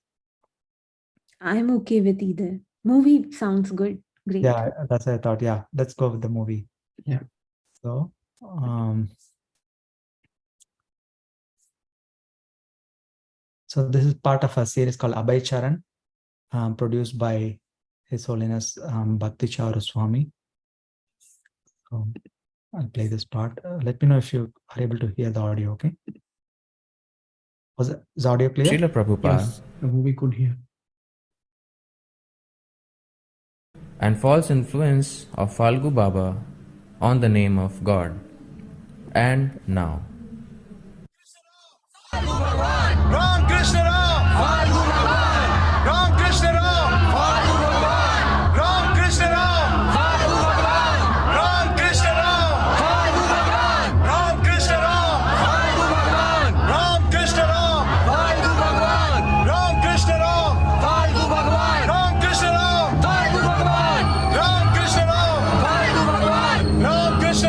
I'm okay with either. Movie sounds good. Great.
Yeah, that's what I thought. Yeah, let's go with the movie.
Yeah.
So, so this is part of a series called Abhay Charan, produced by His Holiness Bhakti Charu Swami. So I'll play this part. Let me know if you are able to hear the audio. Okay. Is the audio clear?
Srila Prabhupada,
Yes, Prabhu, we could hear.
and false influence of Falgu Baba on the name of God. And now.
Ram Krishna Ram, Falgu Bhagwan. Ram Krishna Ram, Falgu Bhagwan. Ram Krishna Ram, Falgu Bhagwan. Ram Krishna Ram, Falgu Bhagwan. Ram Krishna Ram, Falgu Bhagwan. Ram Krishna Ram, Falgu Bhagwan. Ram Krishna Ram, Falgu Bhagwan. Ram Krishna Ram, Falgu Bhagwan. Ram Krishna Ram, Falgu Bhagwan. Ram Krishna Ram, Falgu Bhagwan. Ram Krishna Ram,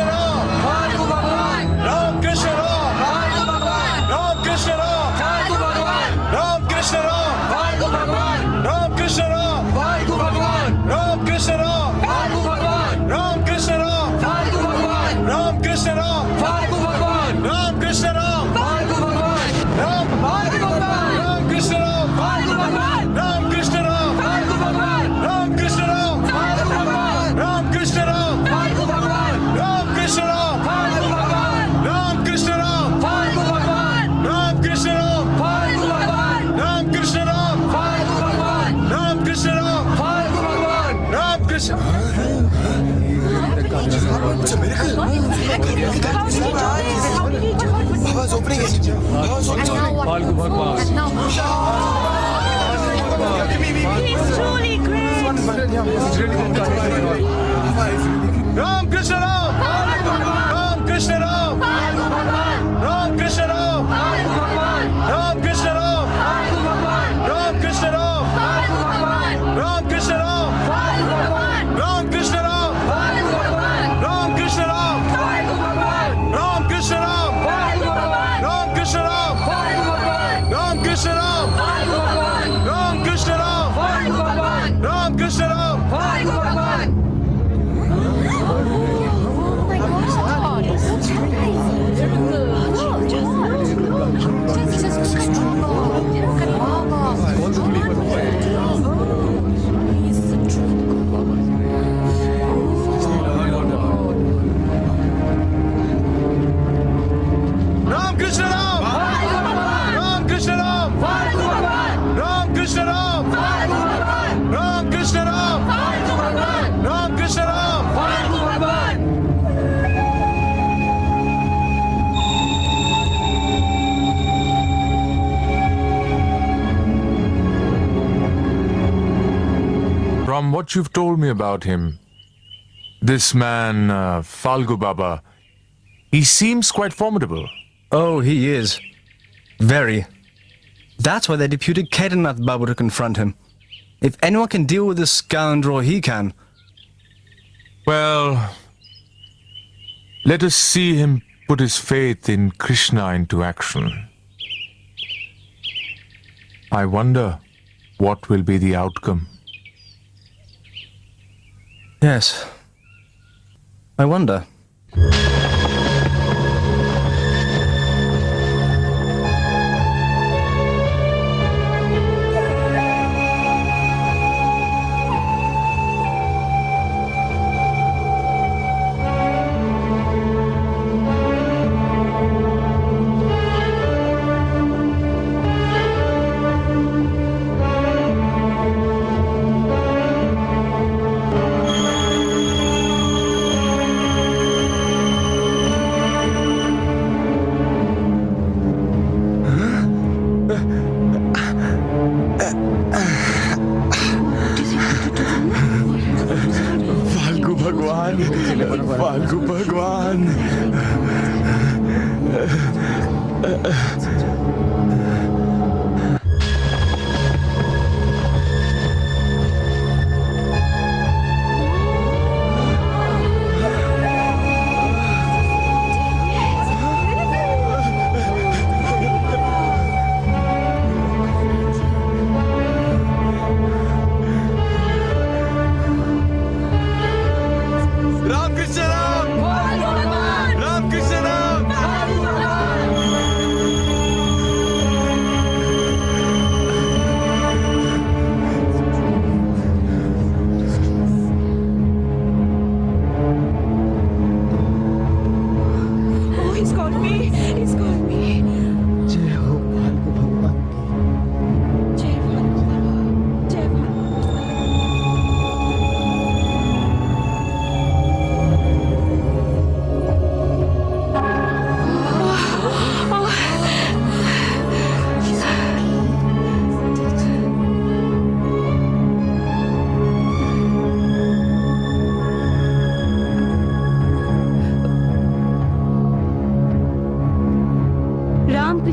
Falgu Bhagwan. Ram Krishna Ram, Falgu Bhagwan. Ram Krishna Ram, Falgu Bhagwan. Ram Krishna Ram, Falgu Bhagwan. Ram Krishna Ram, Falgu Bhagwan. Ram Krishna Ram, Falgu Bhagwan. Ram Krishna Ram, Falgu Bhagwan. Ram Krishna Ram, Falgu Bhagwan. Ram Falgu Bhagwan. Ram Krishna Ram, Falgu Bhagwan. Ram Krishna Ram, Falgu Bhagwan. Ram Krishna Ram, Falgu Bhagwan. Ram Krishna Ram, Falgu Bhagwan. Ram Krishna Ram, Falgu Bhagwan. Ram Krishna Ram, Falgu Bhagwan. Ram Krishna Ram, Falgu Bhagwan. Ram Krishna Ram, Falgu Bhagwan. Ram Krishna Ram, Falgu Bhagwan. Ram Krishna.
Baba's opening it.
Falgu Bhagwan.
He's truly great.
Ram Krishna Ram, Ram Krishna Ram, Ram Krishna Ram, Ram Krishna Ram, Ram Krishna Ram, Ram Krishna Ram, Ram Krishna Ram, Ram Krishna Ram, Ram Krishna Ram, Ram Krishna Ram, Ram Krishna Ram, Ram Krishna Ram, Ram Krishna Ram. Ram Krishna Ram, Ram Krishna Ram, Ram Krishna Ram, Ram Krishna Ram, Ram Krishna Ram.
From what you've told me about him, this man, Falgu Baba, he seems quite formidable.
Oh, he is. Very. That's why they deputed Kedarnath Babu to confront him. If anyone can deal with this scoundrel, he can.
Well, let us see him put his faith in Krishna into action. I wonder what will be the outcome.
Yes. I wonder.
Falgu Bhagwan. Falgu Bhagwan. Ram Krishna Ram, Ram Krishna Ram.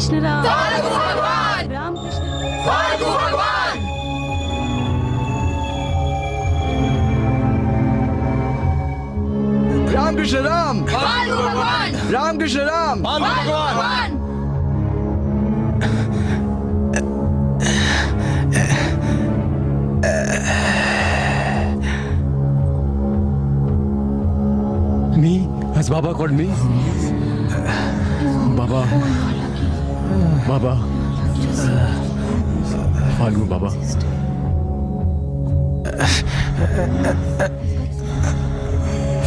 Krishna Ram.
Falgu Bhagwan.
Ram Krishna.
Falgu Bhagwan.
Ram Krishna Ram.
Falgu Bhagwan.
Ram Krishna Ram.
Falgu Bhagwan.
Me? Has Baba called me? Baba. Baba. Falgu Baba.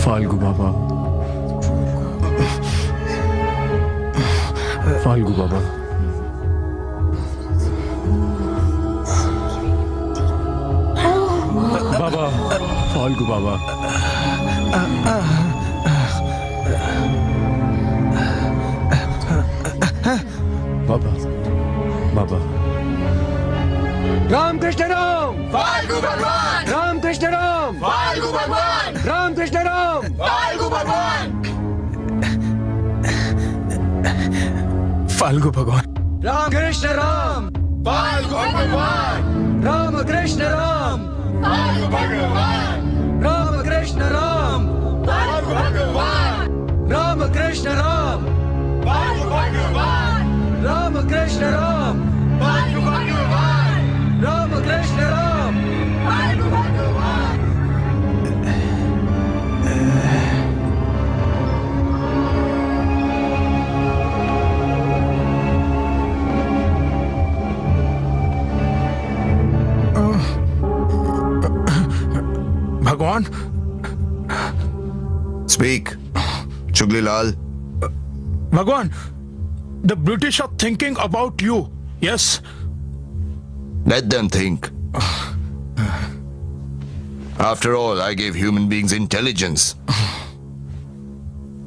Falgu Baba. Falgu Baba. Baba. Falgu Baba. Baba. Baba. Ram Krishna Ram.
Falgu Bhagwan.
Ram Krishna Ram.
Falgu Bhagwan.
Ram Krishna Ram.
Falgu Bhagwan.
Falgu Bhagwan. Ram Krishna Ram.
Falgu Bhagwan.
Ram Krishna Ram.
Falgu Bhagwan.
Ram Krishna Ram.
Falgu Bhagwan.
Ram Krishna Ram.
Falgu Bhagwan.
Ram Krishna Ram.
Falgu Bhagwan.
Ram Krishna Ram.
Falgu Bhagwan.
Bhagwan.
Speak, Chuglilal.
Bhagwan, the British are thinking about you. Yes.
Let them think. After all, I gave human beings intelligence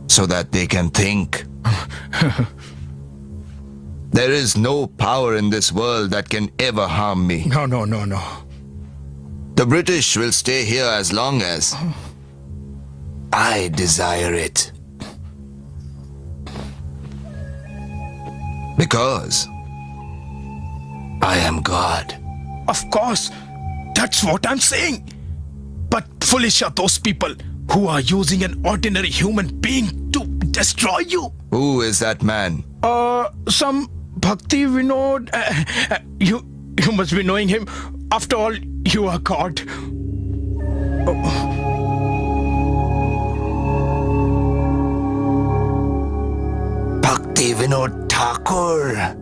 so that they can think. There is no power in this world that can ever harm me.
No.
The British will stay here as long as I desire it. Because I am God.
Of course. That's what I'm saying. But foolish are those people who are using an ordinary human being to destroy you.
Who is that man?
Some Bhaktivinoda. You must be knowing him. After all, you are God.
Bhaktivinoda Thakur.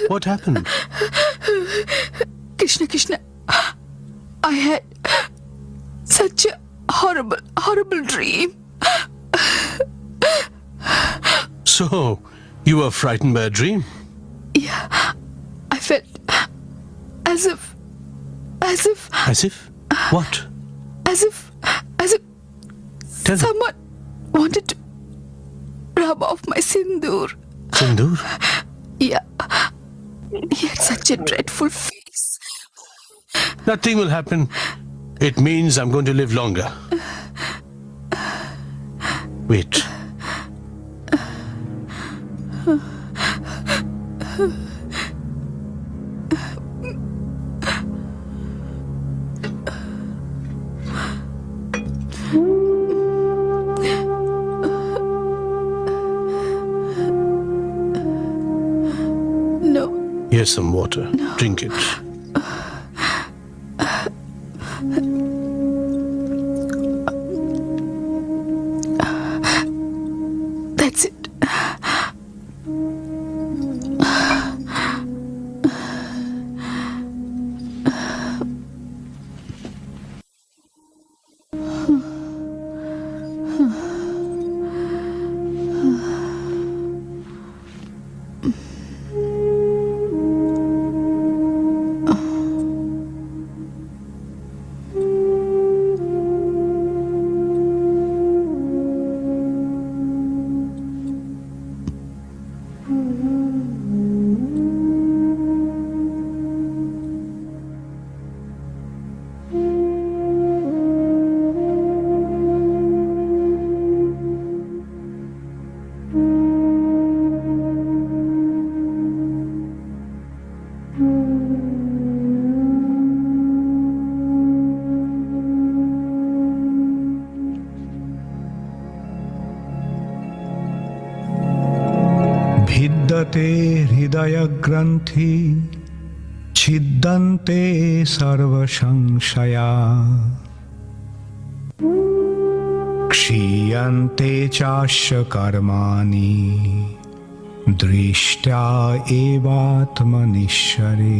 What happened?
Krishna, I had such a horrible dream.
So, you were frightened by a dream?
Yeah, I felt as if...
As if? What?
As if
Tell me.
someone wanted to rub off my sindoor.
Sindoor?
Yeah. He had such a dreadful face.
Nothing will happen. It means I'm going to live longer. Wait.
No.
Here's some water. Drink it.
That's it.
भिद्यते हृदयग्रन्थि छिद्यन्ते सर्वसंशया क्षीयन्ते चास्य कर्माणि दृष्ट्या एवात्मनीश्वरे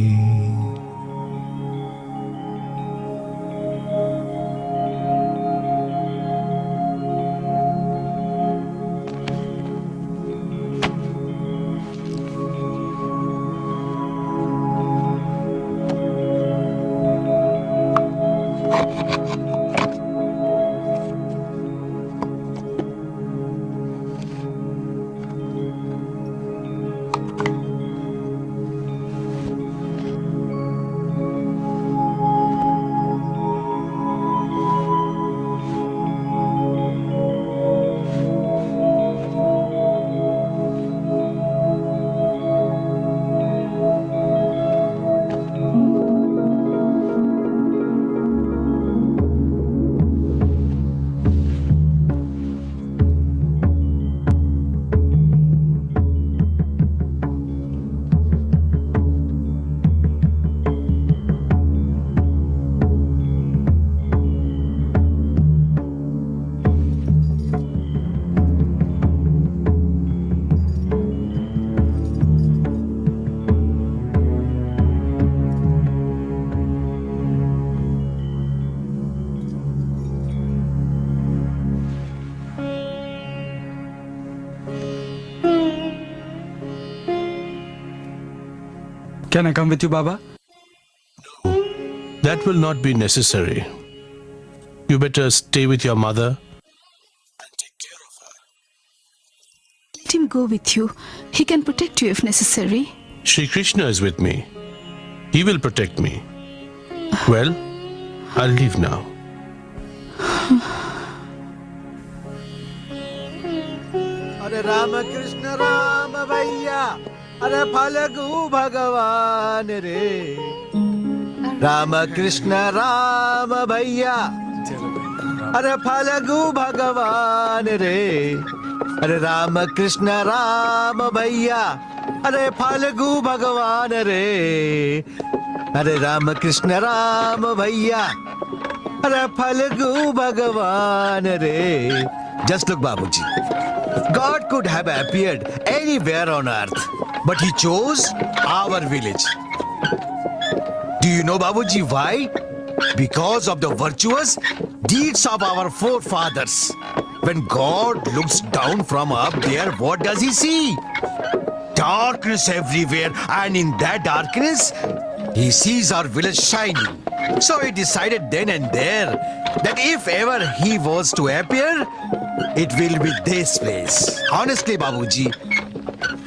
Can I come with you, Baba?
No, that will not be necessary. You better stay with your mother and take care of her.
Let him go with you. He can protect you if necessary.
Shri Krishna is with me. He will protect me. Well, I'll leave now.
Hare Rama Krishna Rama Bhaiya, Hare Phalagu Bhagavan Re. Rama Krishna Rama Bhaiya, Hare Phalagu Bhagavan Re. Hare Rama Krishna Rama Bhaiya, Hare Phalagu Bhagavan Re. Hare Rama Krishna Rama Bhaiya, Hare Phalagu Bhagavan Re. Just look, Babuji. God could have appeared anywhere on earth, but he chose our village. Do you know, Babuji, why? Because of the virtuous deeds of our forefathers. When God looks down from up there, what does he see? Darkness everywhere, and in that darkness, he sees our village shining. So he decided then and there that if ever he was to appear, it will be this place. Honestly, Babuji,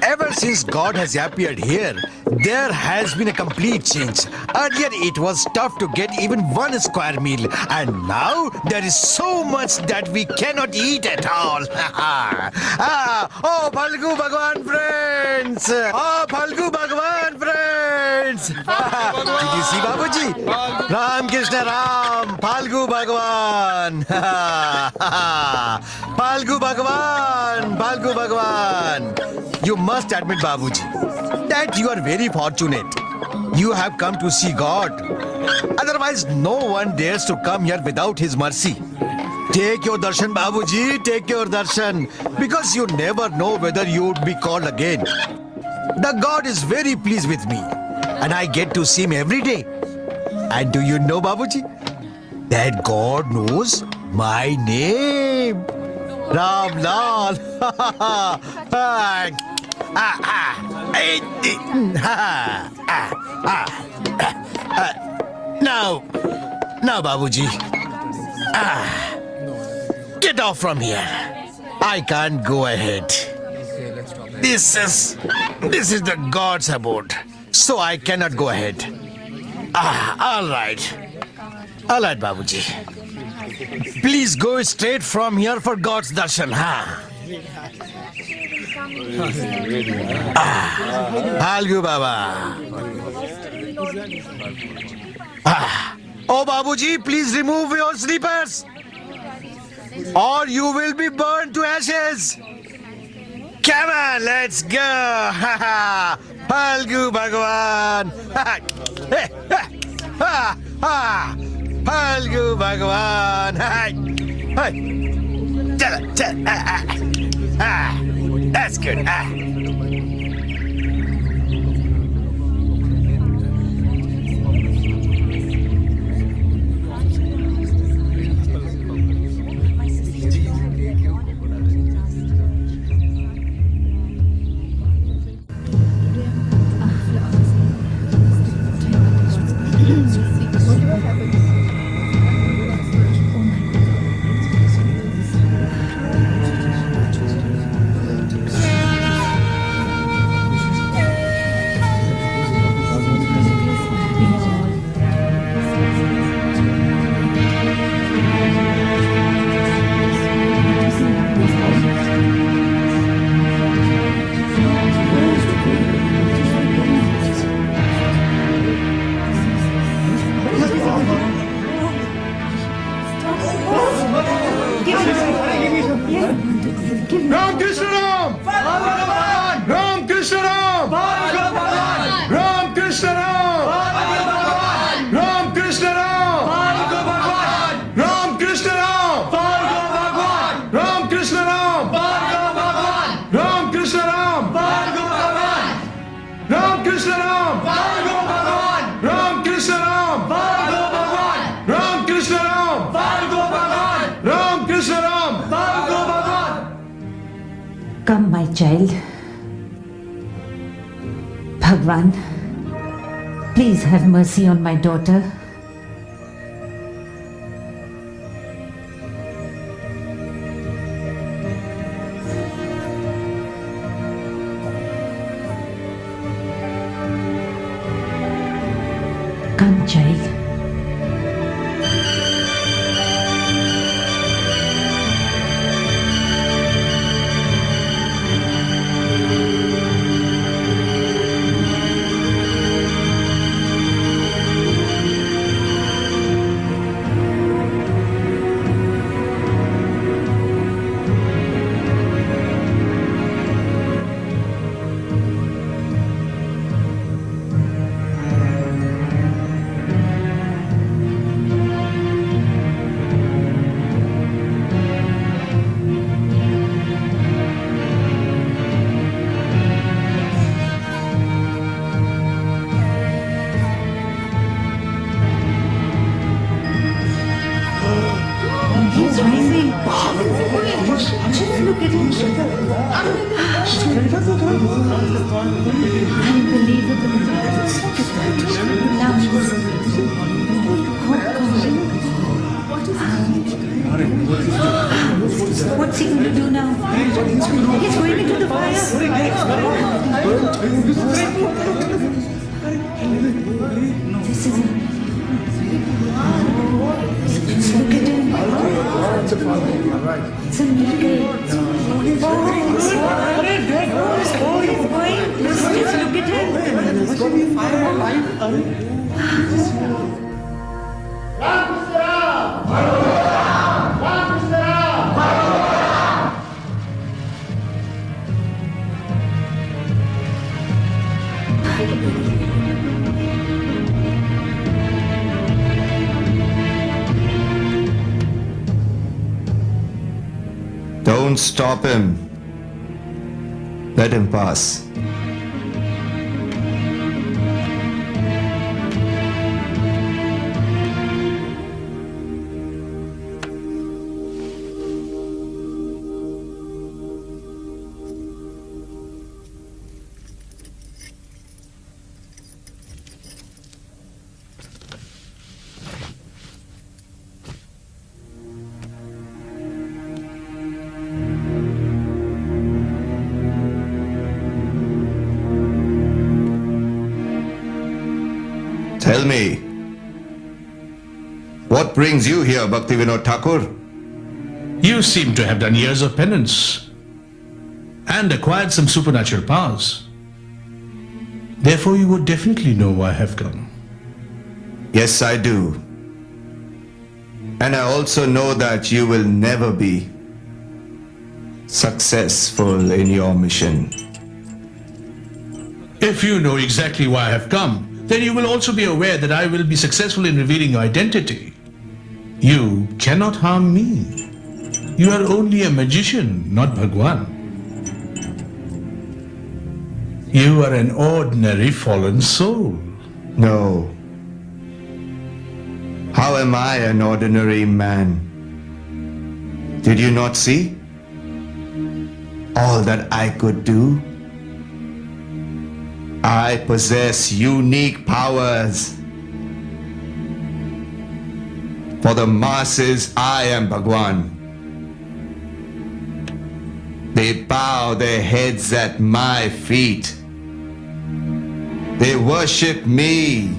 Ever since God has appeared here, there has been a complete change. Earlier it was tough to get even one square meal, and now there is so much that we cannot eat at all. Oh, Phalgu Bhagwan friends! Oh, Phalgu Bhagwan friends! Did you see Babuji? Ram Krishna Ram! Phalgu Bhagwan! Phalgu Bhagwan! Phalgu Bhagwan! You must admit, Babuji, that you are very fortunate. You have come to see God. Otherwise, no one dares to come here without His mercy. Take your darshan, Babuji, take your darshan, because you never know whether you would be called again. The God is very pleased with me, and I get to see Him every day. And do you know, Babuji, that God knows my name? Ram Lal. Now, Babuji, get off from here. I can't go ahead. This is the God's abode, so I cannot go ahead. All right, Babuji. Please go straight from here for God's darshan, Phalgu Baba. Oh, Babuji, please remove your slippers, or you will be burned to ashes. Come on, let's go. Phalgu Bhagwan. Phalgu Bhagwan. That's good.
Ram Krishna Ram! Ram Krishna Ram! Ram Krishna Ram! Ram Krishna Ram! Ram Krishna Ram! Ram Krishna Ram! Ram Krishna Ram! Ram Krishna Ram! Ram Krishna Ram! Ram Krishna Ram! Ram Krishna Ram!
Come, my child. Bhagwan, please have mercy on my daughter. Come, child. What's he going to do now? He's going into the fire. This is it. Just look at him. It's a miracle. He's going. Just look at
Don't stop him. Let him pass. Tell me, what brings you here, Bhaktivinoda Thakur?
You seem to have done years of penance and acquired some supernatural powers. Therefore, you would definitely know why I have come.
Yes, I do. And I also know that you will never be successful in your mission.
If you know exactly why I have come, then you will also be aware that I will be successful in revealing your identity. You cannot harm me. You are only a magician, not Bhagwan. You are an ordinary fallen soul.
No. How am I an ordinary man? Did you not see all that I could do? I possess unique powers. For the masses, I am Bhagwan. They bow their heads at my feet. They worship me.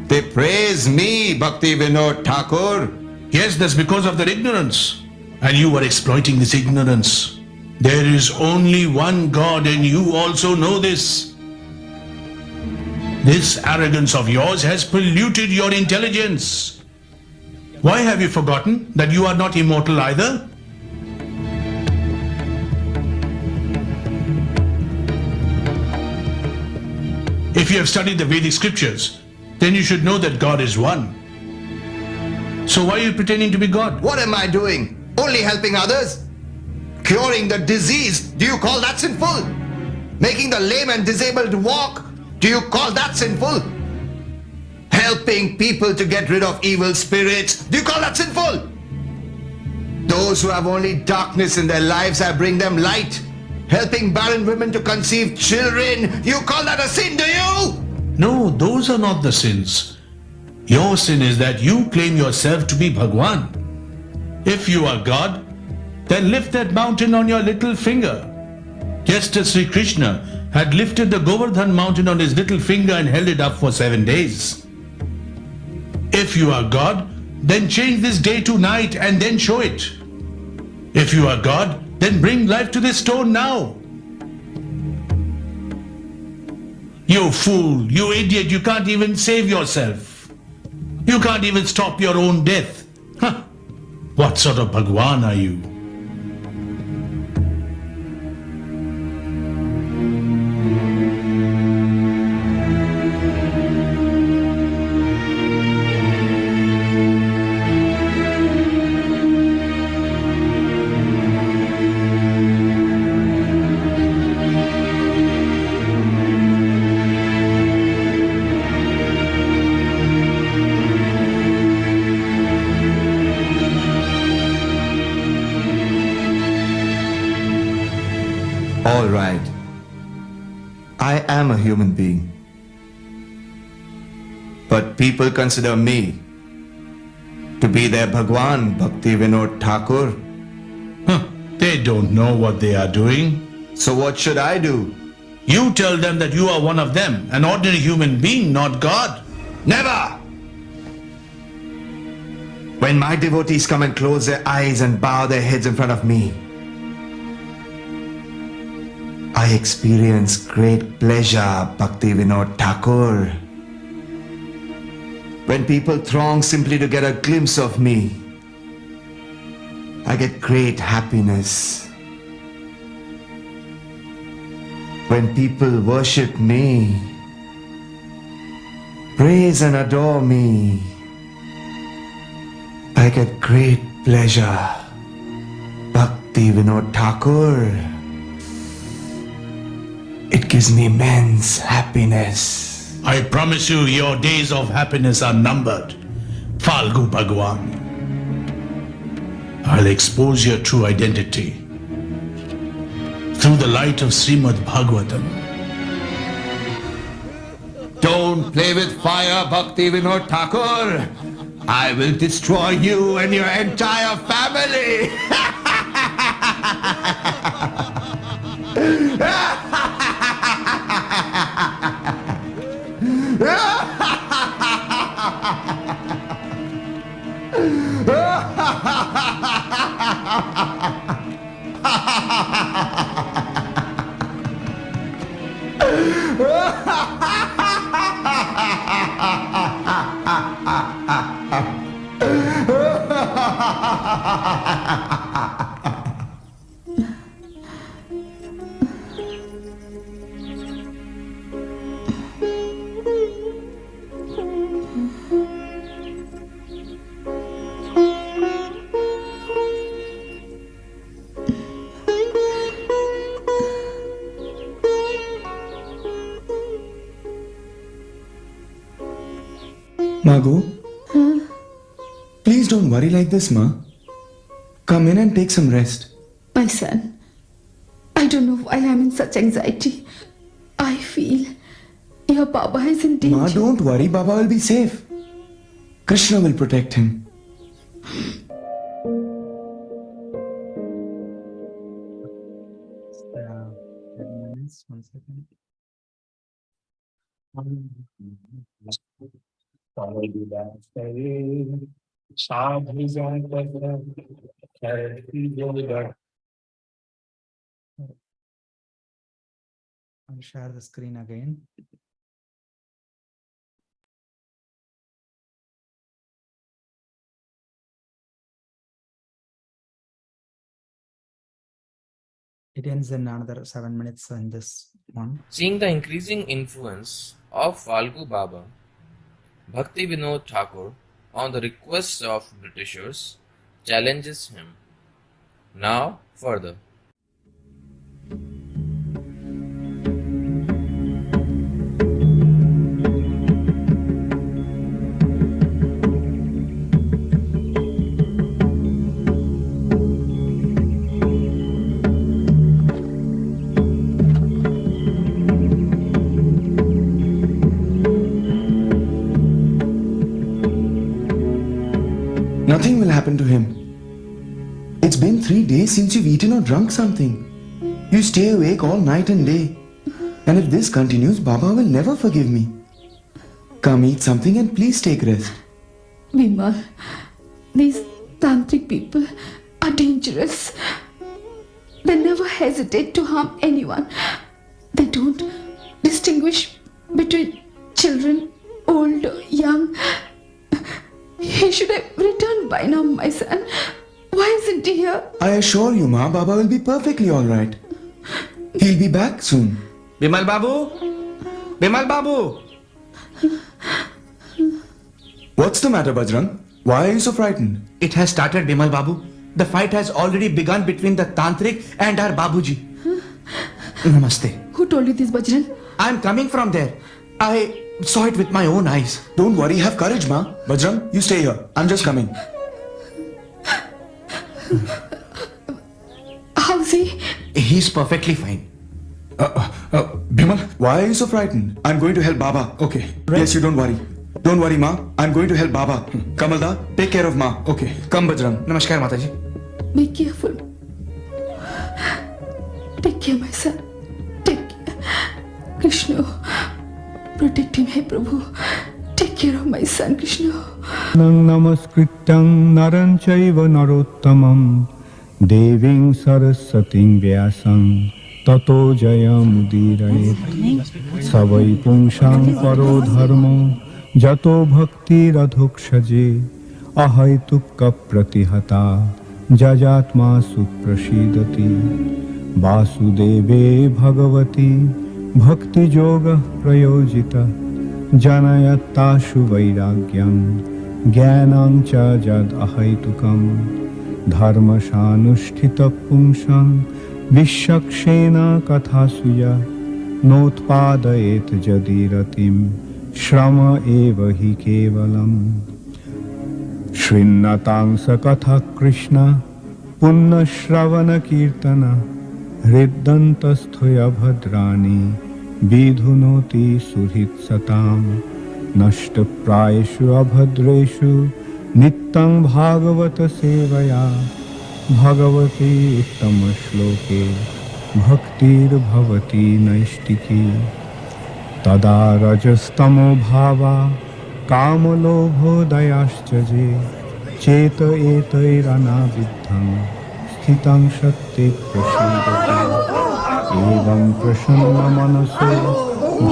They praise me, Bhaktivinoda Thakur.
Yes, that's because of their ignorance. And you are exploiting this ignorance. There is only one God, and you also know this. This arrogance of yours has polluted your intelligence. Why have you forgotten that you are not immortal either? If you have studied the Vedic scriptures, then you should know that God is one. So why are you pretending to be God?
What am I doing? Only helping others? Curing the disease? Do you call that sinful? Making the lame and disabled walk? Do you call that sinful? Helping people to get rid of evil spirits? Do you call that sinful? Those who have only darkness in their lives, I bring them light. Helping barren women to conceive children? Do you call that a sin, do you?
No, those are not the sins. Your sin is that you claim yourself to be Bhagwan. If you are God, then lift that mountain on your little finger. Just as Sri Krishna had lifted the Govardhan mountain on his little finger and held it up for 7 days. If you are God, then change this day to night and then show it. If you are God, then bring life to this stone now. You fool, you idiot, you can't even save yourself. You can't even stop your own death. Huh. What sort of Bhagwan are you?
All right. I am a human being. But people consider me to be their Bhagwan, Bhaktivinoda Thakur.
Huh. They don't know what they are doing.
So what should I do?
You tell them that you are one of them, an ordinary human being, not God.
Never! When my devotees come and close their eyes and bow their heads in front of me, I experience great pleasure, Bhaktivinoda Thakur. When people throng simply to get a glimpse of me, I get great happiness. When people worship me, praise and adore me, I get great pleasure. Bhaktivinoda Thakur. It gives me immense happiness.
I promise you, your days of happiness are numbered. Falgu Bhagwan. I'll expose your true identity through the light of Srimad Bhagavatam.
Don't play with fire, Bhaktivinoda Thakur. I will destroy you and your entire family.
Margot? Please don't worry like this, Ma. Come in and take some rest.
My son, I don't know why I'm in such anxiety. I feel your Baba is in danger.
Ma, don't worry. Baba will be safe. Krishna will protect him.
Uh, 10 minutes, 1 second. I'll share the screen again. It ends in another 7 minutes in this one.
Seeing the increasing influence of Falgu Baba, Bhaktivinoda Thakur, on the request of Britishers, challenges him. Now, further.
Nothing will happen to him. It's been 3 days since you've eaten or drunk something. You stay awake all night and day. And if this continues, Baba will never forgive me. Come eat something and please take rest.
Vimal, these tantric people are dangerous. They never hesitate to harm anyone. They don't distinguish between children, old or young. He should have returned by now, my son. Why isn't he here?
I assure you, Ma, Baba will be perfectly alright. He'll be back soon.
Bimal Babu? Bimal Babu!
What's the matter, Bajrang? Why are you so frightened?
It has started, Bimal Babu. The fight has already begun between the Tantric and our Babuji. Namaste.
Who told you this, Bajran?
I'm coming from there. I saw it with my own eyes.
Don't worry, have courage, Ma. Bajrang, you stay here. I'm just coming.
How's he?
He's perfectly fine.
Bimal, why are you so frightened? I'm going to help Baba. Okay. Yes, you don't worry. Don't worry, Ma. I'm going to help Baba. Kamalda, take care of Ma. Okay. Come, Bajrang.
Namaskar, Mataji.
Be careful. Take care, my son. Take care. Krishna, protect him, hey Prabhu. Take care of my son, Krishna.
नमस्कृत्यं नरं चैव नरोत्तमं देवीं सरस्वतीं व्यासं ततो जयमुदीरयेत् स वै पुंसां परो धर्मो जतो भक्तिरधोक्षजे अहैतुकप्रतिहता जजात्मा सुप्रसीदति वासुदेवे भगवती भक्तियोगः प्रयोजितः जनयत्ताशु वैराग्यं ज्ञानं च यद् अहैतुकं धर्मसानुष्ठितपुंसां विश्वक्षेण कथासु यः नोत्पादयेत् यदि रतिं श्रम एव हि केवलम् शृण्वतां स कथा कृष्ण पुण्यश्रवणकीर्तन हृदन्तस्थोय भद्राणि विधुनोति सुहृत्सतां नष्टप्रायेषु अभद्रेषु नित्यं भागवत सेवया भगवती उत्तमश्लोके भक्तिर्भवति नैष्टिकी तदा रजस्तमो भावा कामलोभोदयाश्च ये चेत एतैरनाविद्धं स्थितं सत्ये प्रसीदति एवं प्रसन्नमनसो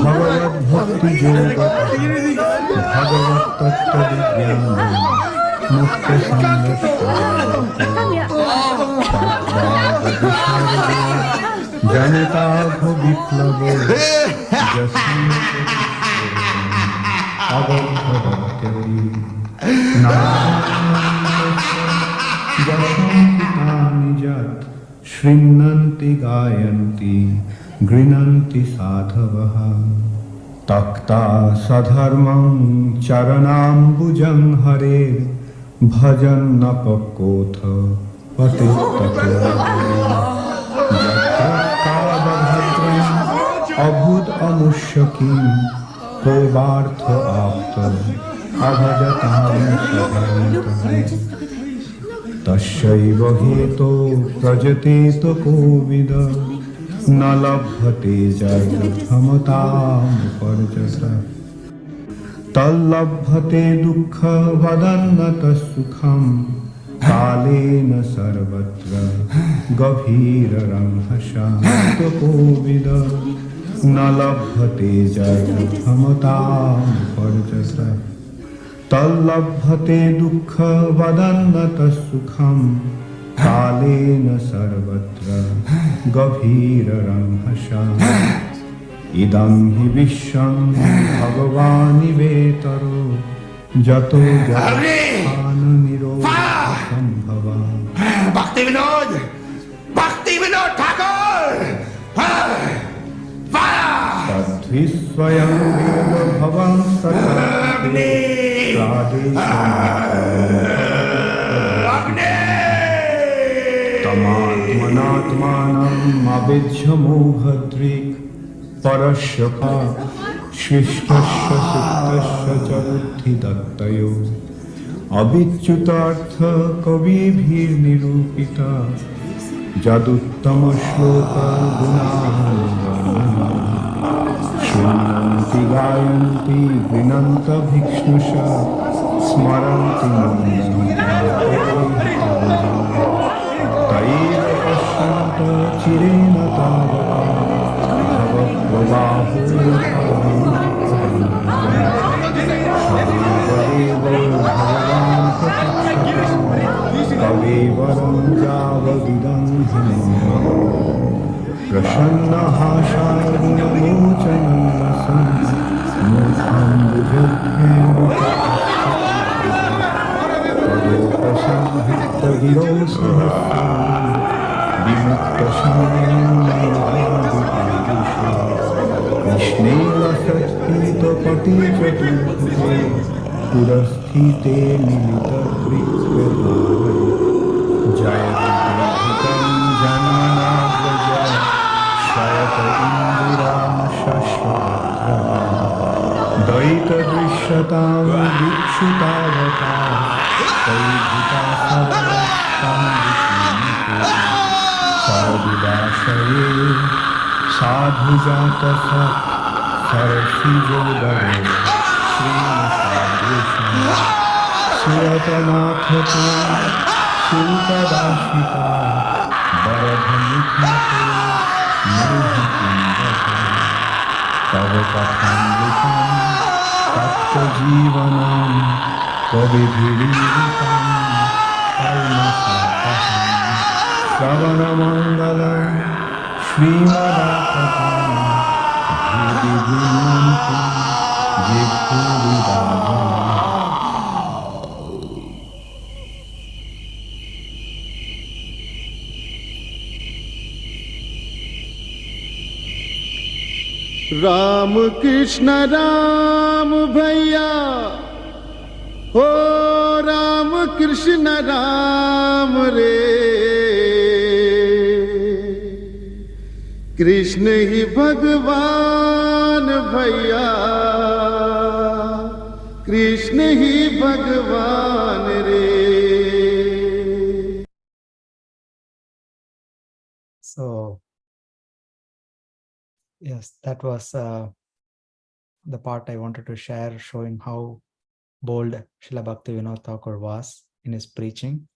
भगवद्भक्तियोगः भगवत्तत्त्वविज्ञानं मुक्तसंरक्षणं जनताभो विप्लवो यस्मिन् अवधरत्यति नारायणं यत् शृण्वन्ति गायन्ति गृह्णन्ति साधवः तक्ता सधर्मं चरणाम्बुजं हरेर् भजन्नपकोऽथ अभूद अमुष्यकिं को वार्थ आप्त अभजतां तस्यैव हेतो प्रजतेत कोविद न लभते जगत्थमतामुपर्जत तल्लभते दुःख वदन्नत सुखं कालेन सर्वत्र गभीररंहशान्त कोविद न लभते जगत्थमतामुपर्जत तल्लभते दुःख वदन्नत सुखं कालेन सर्वत्र गभीररंहशान्त इदं हि विश्वं भगवानिवेतरो जतो निरोधसंभवा
Bhaktivinoda Thakur!
तद्वि स्वयं भवं सचते तमात्मनात्मानम् अविज्यमो भद्रिक् परस्य शिष्टस्य सुप्तस्य च बुद्धिदत्तयो अविच्युतार्थ कविभिर्निरूपिता यदुत्तमश्लोक गुणानुवर्णना शृण्वन्ति गायन्ति गृह्णन्त भिक्ष्णुष स्मरन्ति तैव पश्यन्त चिरेण तावता भवप्रवाहो भगवान् कवेवरं यावदिदं पुरस्थिते मिलितवृत्तो जयति जन्मनाव्रज शयत इन्दिरा शश्वत्र द्वैतदृश्यतां वीक्षितावता तैर्भूता सर्वदाशये साधुजातः सरसिजोदरे श्रीनिशादेशम् सुरतनाथ ते सुतदाशिका वरधमुखते मोहकुन्दते तव कथामृतं तत्त्वजीवनं कविभिरीडितं कर्मसाधकं श्रवणमङ्गलं श्रीमदाततं हृदि गृह्णन्ति ये भूरिदागमः। राम कृष्ण राम भैया हो राम कृष्ण राम रे कृष्ण ही भगवान भैया कृष्ण ही भगवान रे।
So, yes, that was the part I wanted to share, showing how bold Srila Bhaktivinoda Thakur was in his preaching.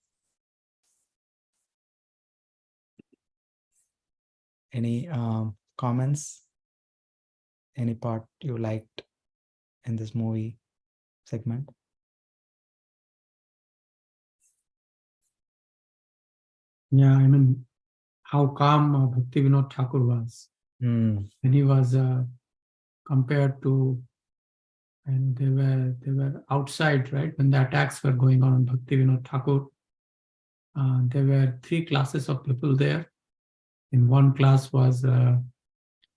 Any comments? Any part you liked in this movie segment?
Yeah, I mean, how calm Bhaktivinoda Thakur was.
Mm.
When he was compared to, and they were outside, right? When the attacks were going on Bhaktivinoda Thakur, there were 3 classes of people there. In one class was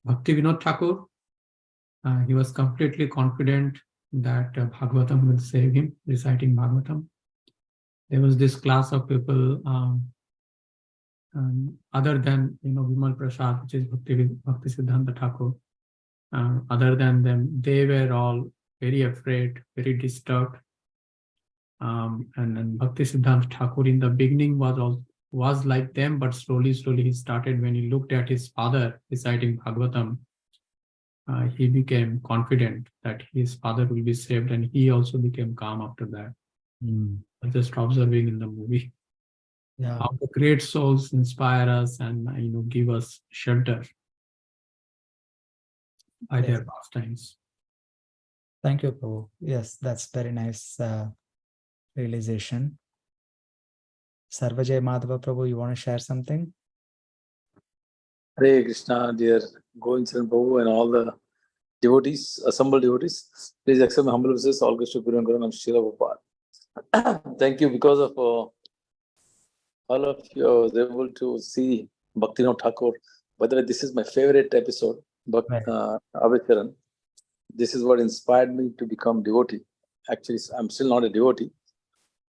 Bhaktivinoda Thakur. He was completely confident that Bhagavatam will save him, reciting Bhagavatam. There was this class of people other than Vimal Prasad, which is Bhakti Siddhanta Thakur. Other than them, they were all very afraid, very disturbed. And then Bhakti Siddhanta Thakur in the beginning was like them, but slowly he started, when he looked at his father reciting Bhagavatam, he became confident that his father will be saved, and he also became calm after that. Just observing in the movie.
Yeah.
How the great souls inspire us and give us shelter by their pastimes.
Thank you, Prabhu. Yes, that's very nice realization. Sarvajay Madhava Prabhu, you want to share something?
Hare Krishna, dear Govinda Prabhu and all the devotees, assembled devotees. Please accept my humble wishes. All Krishna Guru and Guru and Srila Prabhupada. Thank you. Because of all of you, I was able to see Bhaktivinoda Thakur. By the way, this is my favorite episode, Charan. This is what inspired me to become devotee. Actually, I'm still not a devotee,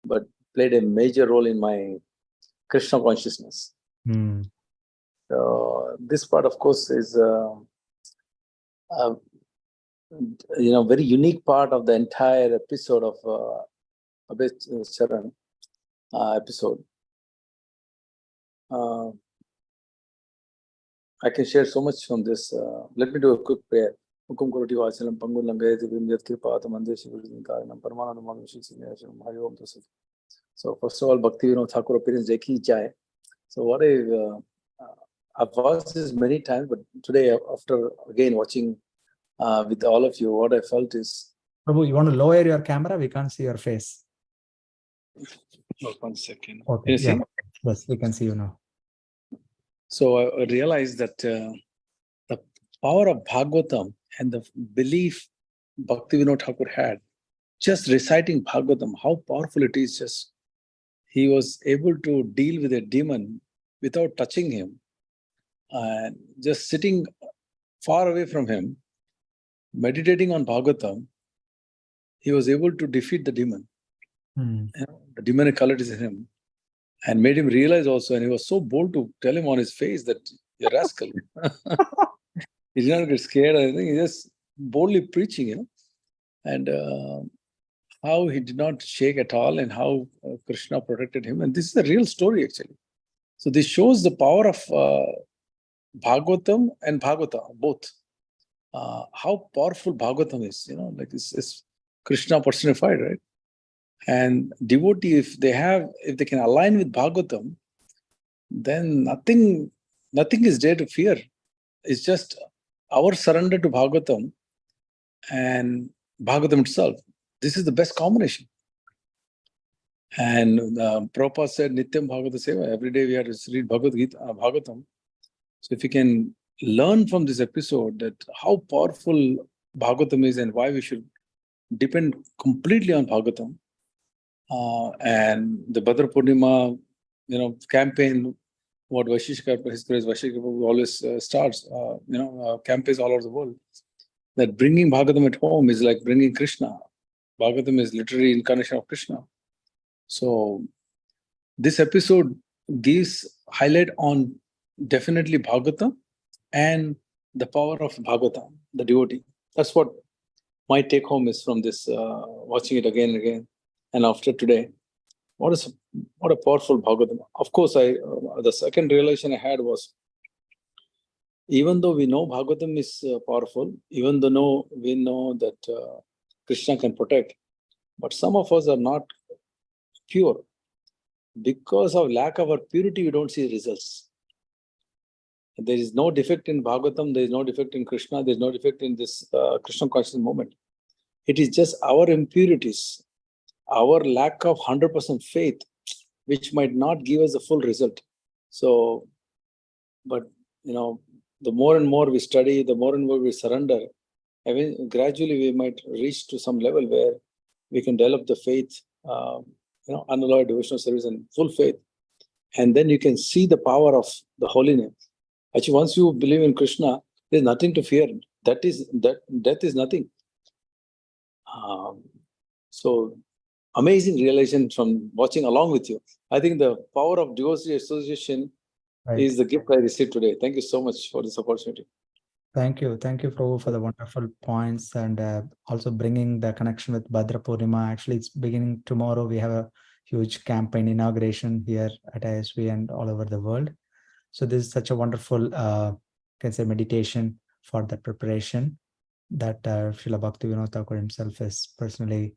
but played a major role in my Krishna consciousness. So this part, of course, is very unique part of the entire episode of Charan episode. I can share so much from this. Let me do a quick prayer. Hukum Kurati Vachalam Pangu Langayati Vimyat Kripata Mandeshi Vijinkaranam Paramanam Manushi Sinyasam Hari Om Tasat. So first of all, Bhaktivinoda Thakur appearance Jeki Jai. So what I've watched this many times, but today after again watching with all of you, what I felt is...
Prabhu, you want to lower your camera? We can't see your face.
Oh, 1 second.
Okay.
Can you see?
Yes, we can see you now.
So I realized that the power of Bhagavatam and the belief Bhaktivinoda Thakur had, just reciting Bhagavatam, how powerful it is. Just he was able to deal with a demon without touching him, and just sitting far away from him, meditating on Bhagavatam, he was able to defeat the demon. The demonic qualities in him, and made him realize also, and he was so bold to tell him on his face that you're a rascal. He did not get scared or anything. He just boldly preaching, and how he did not shake at all, and how Krishna protected him. And this is a real story, actually. So this shows the power of Bhagavatam and Bhagavata, both. how powerful Bhagavatam is. Like it's Krishna personified, right? And devotee, if they can align with Bhagavatam, then nothing is there to fear. It's just our surrender to Bhagavatam and Bhagavatam itself. This is the best combination. And Prabhupada said, Nityam Bhagavata Seva. Every day we have to read Bhagavatam. So if you can learn from this episode that how powerful Bhagavatam is and why we should depend completely on Bhagavatam, and the Bhadra Purnima, campaign, what Vaishishka, His Grace Vaishishka always starts, campaigns all over the world, that bringing Bhagavatam at home is like bringing Krishna. Bhagavatam is literally incarnation of Krishna. So this episode gives highlight on definitely Bhagavatam and the power of Bhagavatam, the devotee. That's what my take home is from this, watching it again and again. And after today, what a powerful Bhagavatam. Of course, the second realization I had was, even though we know Bhagavatam is powerful, even though we know that Krishna can protect, but some of us are not pure. Because of lack of our purity, we don't see results. There is no defect in Bhagavatam, there is no defect in Krishna, there is no defect in this Krishna consciousness movement. It is just our impurities, our lack of 100% faith, which might not give us a full result. So, but the more and more we study, the more and more we surrender, I mean, gradually we might reach to some level where we can develop the faith, unalloyed devotional service and full faith. And then you can see the power of the holy name. Actually, once you believe in Krishna, there's nothing to fear. Death is nothing. So amazing realization from watching along with you. I think the power of devotee association is the gift I received today. Thank you so much for this opportunity.
Thank you, Prabhu, for the wonderful points and also bringing the connection with Bhadra Purnima. Actually, it's beginning tomorrow. We have a huge campaign inauguration here at ISV and all over the world. So this is such a wonderful, can say, meditation for the preparation that Srila Bhaktivinoda Thakur himself is personally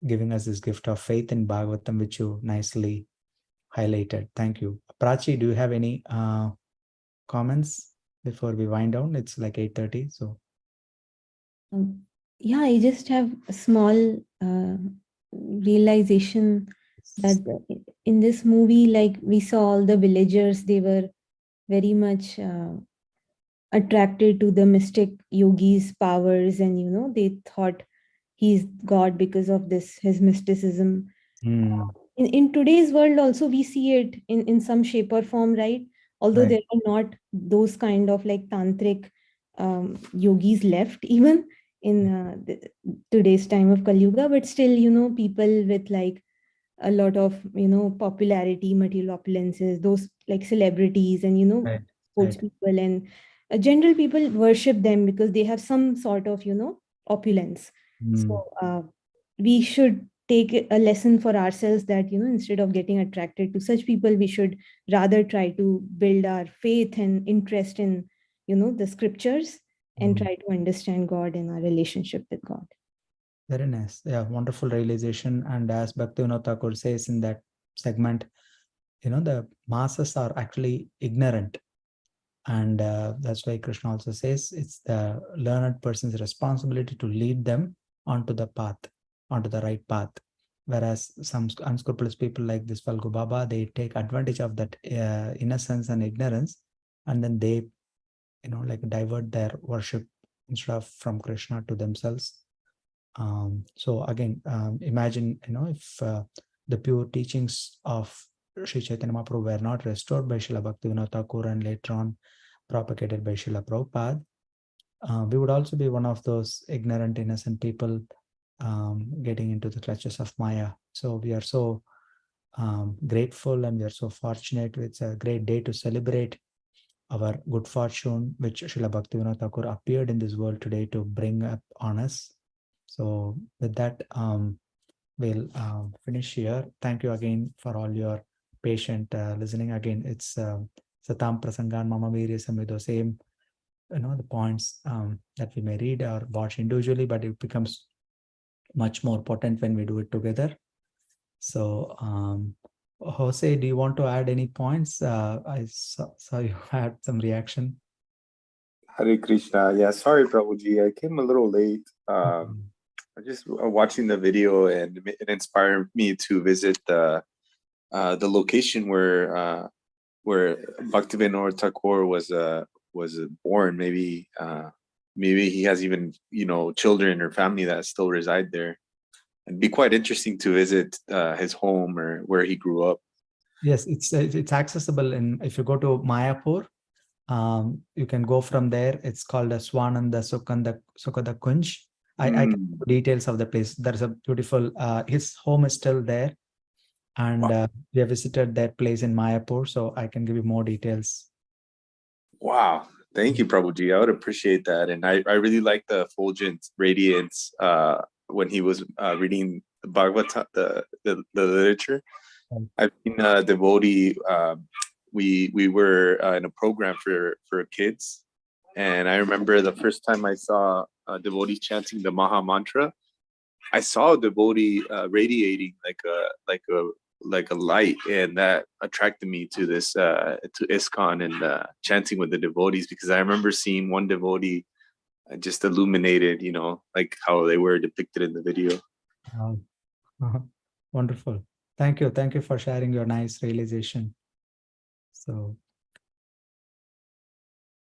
giving us this gift of faith in Bhagavatam, which you nicely highlighted. Thank you. Prachi, do you have any comments before we wind down? It's like 8:30, so.
Yeah, I just have a small realization that in this movie, like we saw all the villagers, they were very much attracted to the mystic yogi's powers, and they thought he's God because of his mysticism. In today's world also we see it in some shape or form, right? Although there are not those kind of like tantric yogis left even in today's time of Kali Yuga, but still people with like a lot of popularity, material opulences, those like celebrities and sports people and general people worship them because they have some sort of opulence. So we should take a lesson for ourselves that instead of getting attracted to such people, we should rather try to build our faith and interest in the scriptures and try to understand God and our relationship with God.
Very nice. Yeah, wonderful realization. And as Bhaktivinoda Thakur says in that segment, the masses are actually ignorant. And that's why Krishna also says it's the learned person's responsibility to lead them onto the path, onto the right path. Whereas some unscrupulous people like this Falgu Baba, they take advantage of that innocence and ignorance, and then they, like divert their worship instead of from Krishna to themselves. So again, imagine, if the pure teachings of Sri Chaitanya Mahaprabhu were not restored by Srila Bhaktivinoda Thakur and later on propagated by Srila Prabhupada, we would also be one of those ignorant, innocent people getting into the clutches of Maya. So we are so grateful and we are so fortunate. It's a great day to celebrate our good fortune, which Srila Bhaktivinoda Thakur appeared in this world today to bring up on us. So with that, we'll finish here. Thank you again for all your patient listening. Again, it's Satam Prasangan Mama Virya Samido, same the points that we may read or watch individually, but it becomes much more potent when we do it together. So, Jose, do you want to add any points? I saw you had some reaction.
Hare Krishna. Yeah, sorry, Prabhuji. I came a little late. I just watching the video, and it inspired me to visit the location where Bhaktivinoda Thakur was born. Maybe he has even children or family that still reside there. It'd be quite interesting to visit his home or where he grew up.
Yes, it's accessible if you go to Mayapur. You can go from there. It's called a Swananda Sukhada Kunj. I can details of the place. There's a beautiful. His home is still there, and we have visited that place in Mayapur. So I can give you more details.
Wow. Thank you, Prabhuji. I would appreciate that. And I really like the effulgent radiance when he was reading the Bhagavata, the literature. I've been a devotee. We were in a program for kids. And I remember the first time I saw a devotee chanting the Maha Mantra, I saw a devotee radiating like a light, and that attracted me to this to ISKCON and chanting with the devotees, because I remember seeing one devotee just illuminated, like how they were depicted in the video.
Wonderful. Thank you for sharing your nice realization. So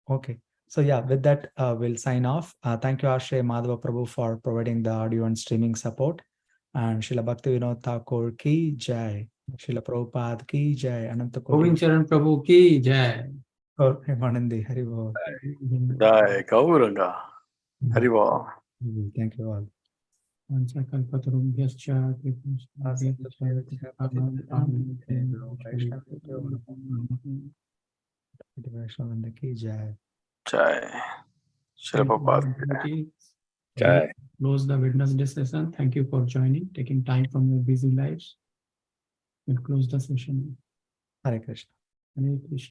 okay, so yeah, with that we'll sign off. Thank you, Ashay Madhava Prabhu, for providing the audio and streaming support. And Srila Bhaktivinoda Thakur ki jai, Srila Prabhupada ki jai, Ananta
Govinda Charan Prabhu ki jai.
Manandi, Hari Bol.
Jai Gauranga. Hari Bol.
Thank you all. Devotional ki jai.
Jai. Srila Prabhupada.
Jai.
Close the Wednesday session. Thank you for joining, taking time from your busy lives. We'll close the session.
Hare Krishna.
Hare Krishna.